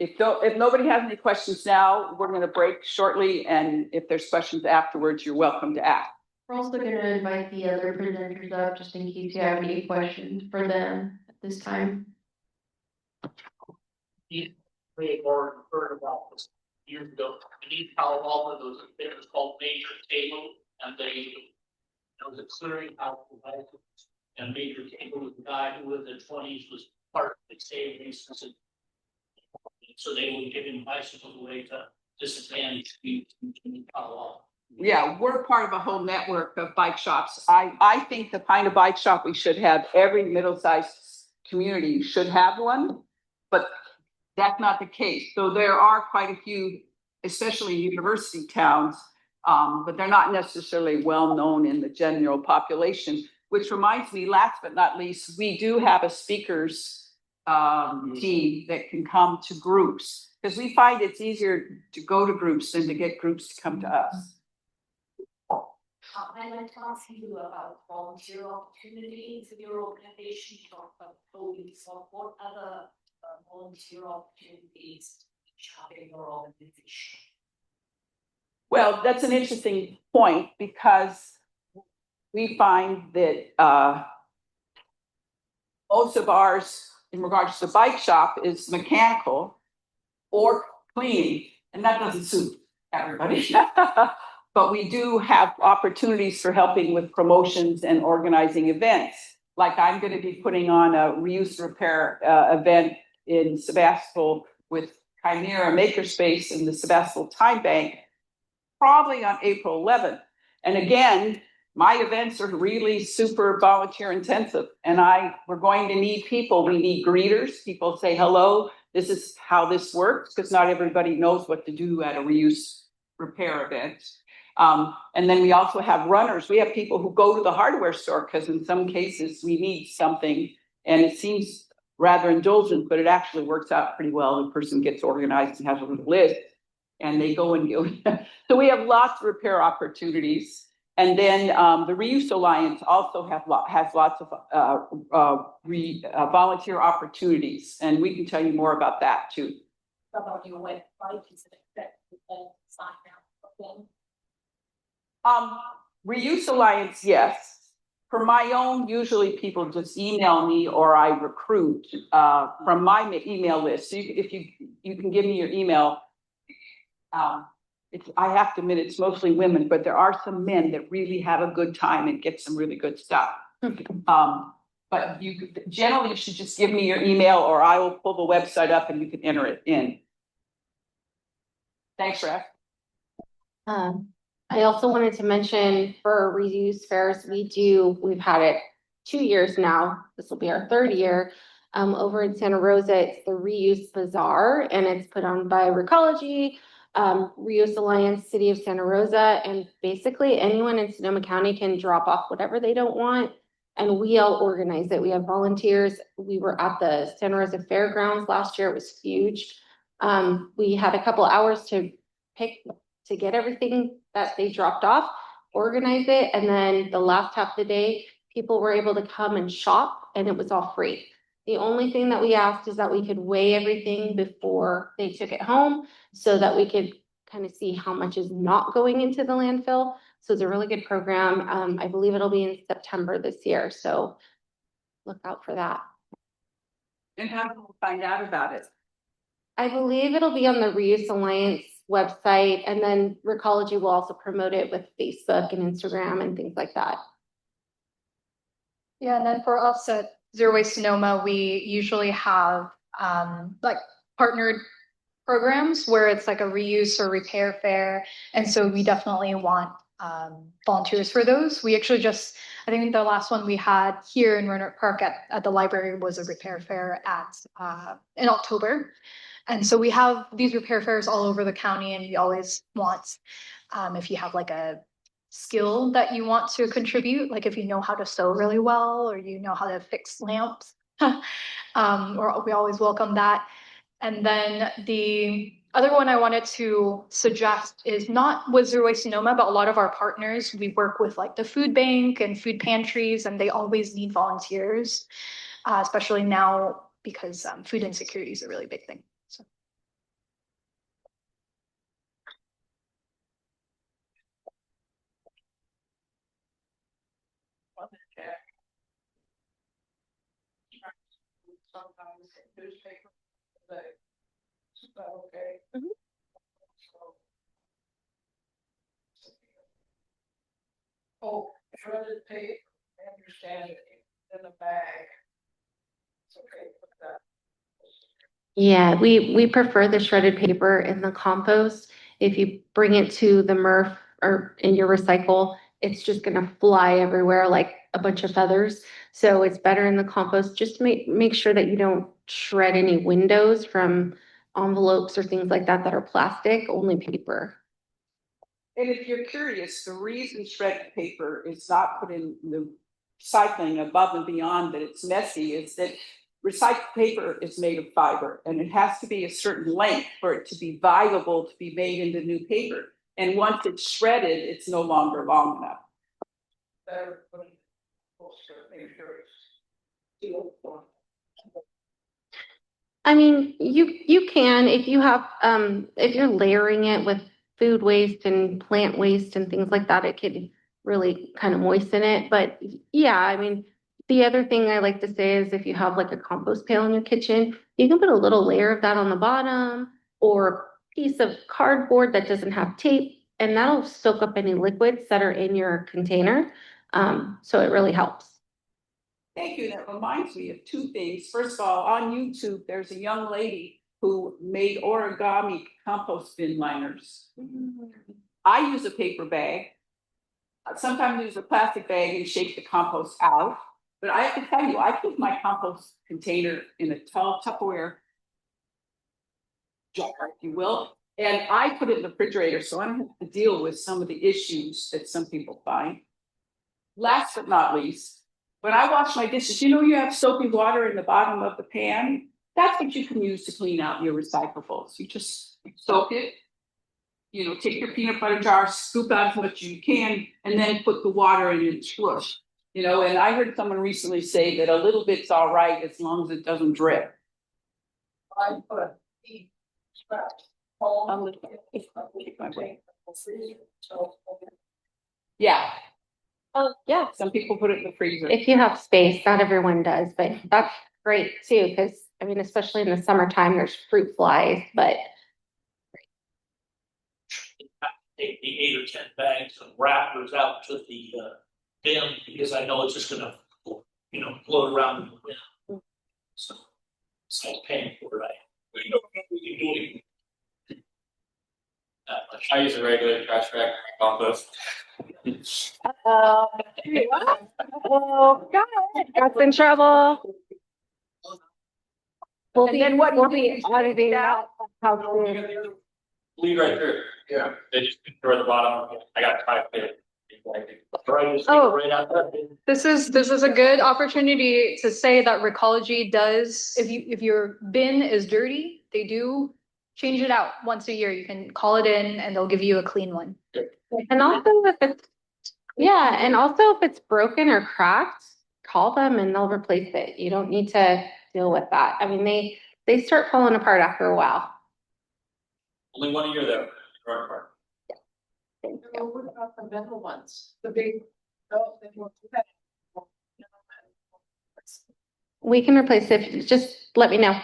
if nobody has any questions now, we're going to break shortly, and if there's questions afterwards, you're welcome to ask. We're also going to invite the other presenters up just in case you have any questions for them at this time. We had already heard about this years ago. In East Palo Alto, there was a business called Major Cable, and there was a clearinghouse devices. And Major Cable was the guy who in the 20s was part of the savings. So they would give him bicycles away to disadvantaged people in Palo Alto. Yeah, we're part of a whole network of bike shops. I think the kind of bike shop we should have, every middle-sized community should have one, but that's not the case. So there are quite a few, especially university towns, but they're not necessarily well known in the general population, which reminds me, last but not least, we do have a speakers team that can come to groups, because we find it's easier to go to groups than to get groups to come to us. I'd like to ask you about volunteer opportunities in your organization. You talk about police, or what other volunteer opportunities you have in your organization? Well, that's an interesting point, because we find that most of ours, in regards to the bike shop, is mechanical or cleaning, and that doesn't suit everybody. But we do have opportunities for helping with promotions and organizing events. Like I'm going to be putting on a reuse repair event in Sebastopol with Chimera Makerspace in the Sebastopol Time Bank, probably on April 11th. And again, my events are really super volunteer intensive, and we're going to need people. We need greeters. People say, hello, this is how this works, because not everybody knows what to do at a reuse repair event. And then we also have runners. We have people who go to the hardware store because in some cases we need something, and it seems rather indulgent, but it actually works out pretty well. The person gets organized and has a little list, and they go and go. So we have lots of repair opportunities. And then the Reuse Alliance also has lots of volunteer opportunities, and we can tell you more about that too. About your website, is it that you can sign up for them? Reuse Alliance, yes. For my own, usually people just email me, or I recruit from my email list. So if you can give me your email. I have to admit, it's mostly women, but there are some men that really have a good time and get some really good stuff. But you generally should just give me your email, or I will pull the website up and you can enter it in. Thanks, Raf. I also wanted to mention for reuse fairs, we've had it 2 years now. This will be our third year. Over in Santa Rosa, it's the Reuse Bazaar, and it's put on by Recology, Reuse Alliance, City of Santa Rosa, and basically anyone in Sonoma County can drop off whatever they don't want. And we all organize it. We have volunteers. We were at the Santa Rosa Fairgrounds last year. It was huge. We had a couple hours to get everything that they dropped off, organize it, and then the last half of the day, people were able to come and shop, and it was all free. The only thing that we asked is that we could weigh everything before they took it home so that we could kind of see how much is not going into the landfill. So it's a really good program. I believe it'll be in September this year, so look out for that. And how do we find out about it? I believe it'll be on the Reuse Alliance website, and then Recology will also promote it with Facebook and Instagram and things like that. Yeah, and then for us at Zero Waste Sonoma, we usually have like partnered programs where it's like a reuse or repair fair. And so we definitely want volunteers for those. We actually I think the last one we had here in Roanoke Park at the library was a repair fair in October. And so we have these repair fairs all over the county, and we always want, if you have like a skill that you want to contribute, like if you know how to sew really well, or you know how to fix lamps, or we always welcome that. And then the other one I wanted to suggest is not with Zero Waste Sonoma, but a lot of our partners, we work with like the food bank and food pantries, and they always need volunteers, especially now because food insecurity is a really big thing. So. Sometimes newspaper, is that okay? Oh, shredded paper, I understand it, in a bag. It's okay with that. Yeah, we prefer the shredded paper in the compost. If you bring it to the MRF or in your recycle, it's just gonna fly everywhere like a bunch of feathers. So it's better in the compost. Just to make sure that you don't shred any windows from envelopes or things like that are plastic, only paper. And if you're curious, the reason shredded paper is not put in the recycling above and beyond that it's messy is that recycled paper is made of fiber, and it has to be a certain length for it to be viable to be made into new paper. And once it's shredded, it's no longer long enough. I mean, you can, if you have, if you're layering it with food waste and plant waste and things like that, it could really kind of moisten it. But yeah, I mean, the other thing I like to say is if you have like a compost pail in your kitchen, you can put a little layer of that on the bottom or a piece of cardboard that doesn't have tape, and that'll soak up any liquids that are in your container. So it really helps. Thank you. That reminds me of two things. First of all, on YouTube, there's a young lady who made origami compost bin liners. I use a paper bag. Sometimes use a plastic bag and shake the compost out. But I have to tell you, I put my compost container in a tall Tupperware jar, if you will, and I put it in the refrigerator so I don't have to deal with some of the issues that some people find. Last but not least, when I wash my dishes, you have soapy water in the bottom of the pan. That's what you can use to clean out your recyclables. You just soak it, take your peanut butter jar, scoop out as much as you can, and then put the water in and swoosh. And I heard someone recently say that a little bit's all right as long as it doesn't drip. I put scraps. Yeah. Oh, yeah. Some people put it in the freezer. If you have space, not everyone does, but that's great too, because I mean, especially in the summertime, there's fruit flies, but. Take the 8 or 10 bags of wrappers out to the bin because I know it's just gonna, float around in the wind. So it's like paying for it. We can do it. I use a regular trash bag for my compost. Oh, God, got in trouble. And then what? We'll be auditing that. How to. Lead right through. Yeah. They just throw the bottom. I got 5 minutes. Oh. Right out there. This is a good opportunity to say that Recology does, if your bin is dirty, they do change it out once a year. You can call it in and they'll give you a clean one. And also if it's, yeah, and also if it's broken or cracked, call them and they'll replace it. You don't need to deal with that. I mean, they start falling apart after a while. Only 1 year though. Right part. So what about the metal ones? The big, oh, they won't do that. We can replace it. Just let me know.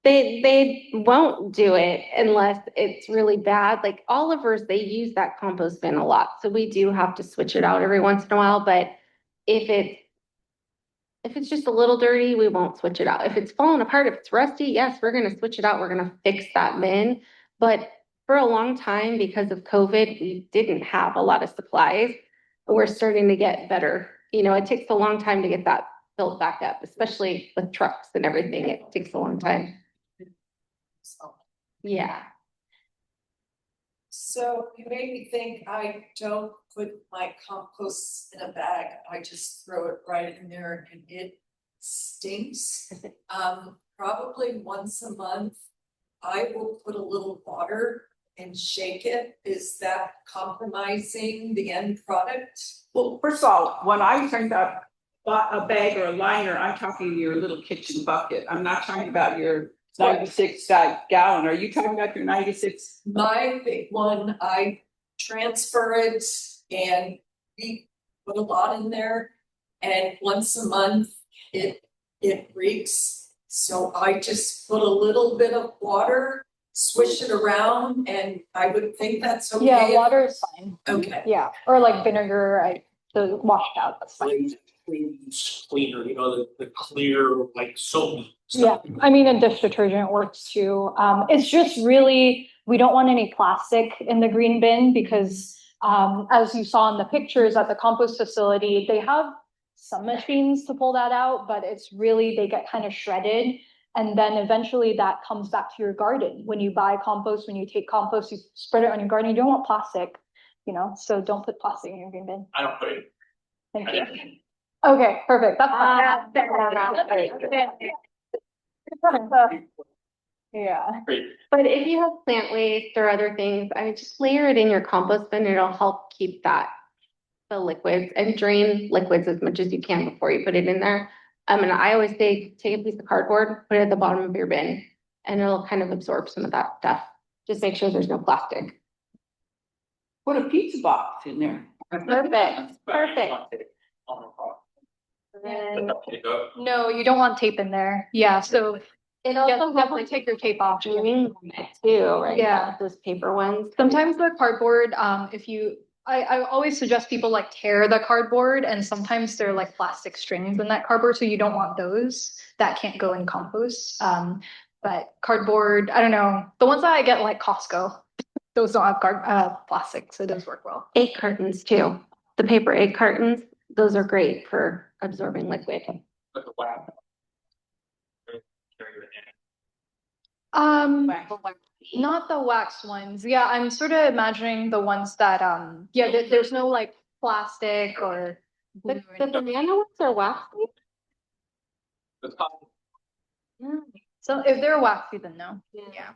They won't do it unless it's really bad. Like Oliver's, they use that compost bin a lot. So we do have to switch it out every once in a while, but if it's just a little dirty, we won't switch it out. If it's falling apart, if it's rusty, yes, we're gonna switch it out. We're gonna fix that bin. But for a long time, because of COVID, we didn't have a lot of supplies. We're starting to get better. You know, it takes a long time to get that built back up, especially with trucks and everything. It takes a long time. Yeah. So you made me think I don't put my compost in a bag, I just throw it right in there and it stinks. Probably once a month, I will put a little water and shake it. Is that compromising the end product? Well, first of all, when I think about a bag or a liner, I'm talking your little kitchen bucket. I'm not talking about your 96 gallon. Are you talking about your 96? My big one, I transfer it and we put a lot in there. And once a month, it reeks. So I just put a little bit of water, swish it around, and I would think that's okay. Yeah, water is fine. Okay. Yeah, or like vinegar, the washed out, that's fine. Cleaner, you know, the clear, like soap. Yeah, I mean, and dish detergent works too. It's just really, we don't want any plastic in the green bin because as you saw in the pictures at the compost facility, they have some machines to pull that out, but it's really, they get kind of shredded. And then eventually that comes back to your garden. When you buy compost, when you take compost, you spread it on your garden. You don't want plastic, you know, so don't put plastic in your green bin. I don't put it. Thank you. Okay, perfect. That's fine. Yeah. But if you have plant waste or other things, I mean, just layer it in your compost bin. It'll help keep the liquids and drain liquids as much as you can before you put it in there. And I always say, take a piece of cardboard, put it at the bottom of your bin, and it'll kind of absorb some of that stuff. Just make sure there's no plastic. Put a pizza box in there. Perfect. No, you don't want tape in there. Yeah, so It also definitely take your tape off. too, right? Yeah. Those paper ones. Sometimes the cardboard, I always suggest people like tear the cardboard, and sometimes there are like plastic strings in that cardboard, so you don't want those. That can't go in compost. But cardboard, I don't know. The ones that I get like Costco, those don't have plastic, so it does work well. Egg cartons too. The paper egg cartons, those are great for absorbing liquid. Not the wax ones. Yeah, I'm sort of imagining the ones that there's no like plastic or The banana ones are waxy. so if they're waxy, then no. Yeah.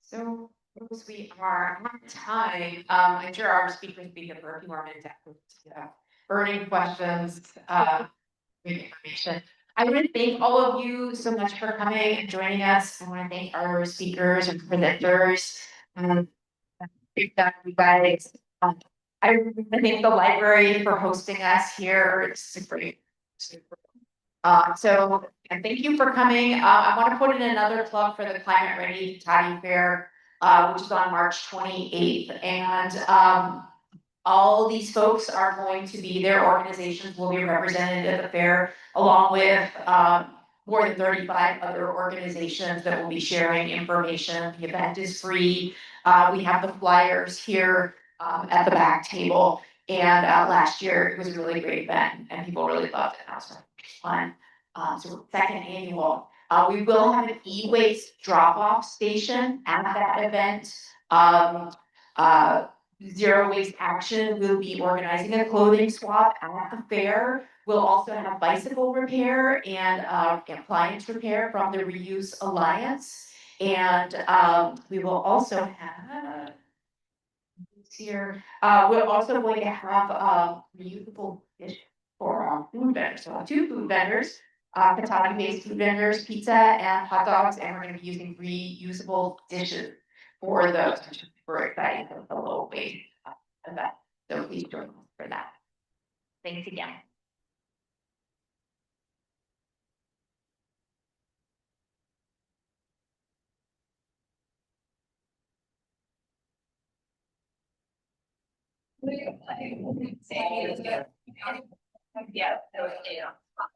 So as we are at time, I'm sure our speakers will be here for a few more minutes after burning questions, great information. I want to thank all of you so much for coming and joining us. I want to thank our speakers and presenters. Great job, you guys. I want to thank the library for hosting us here. It's a great. And thank you for coming. I want to put in another plug for the Climate Ready Toddy Fair, which is on March 28th. And all these folks are going to be, their organizations will be represented at the fair, along with more than 35 other organizations that will be sharing information. The event is free. We have the flyers here at the back table. And last year it was a really great event and people really loved it. That was fun. So second annual. We will have an e-waste drop-off station at that event. Zero Waste Action will be organizing a clothing swap at the fair. We'll also have bicycle repair and appliance repair from the Reuse Alliance. And we will also have here, we're also going to have reusable dish for food vendors. So 2 food vendors, Kentucky-based food vendors, pizza and hot dogs, and we're gonna be using reusable dishes for those, which is super exciting for the low waste event. So please join us for that. Thanks again. Yeah, that was, yeah.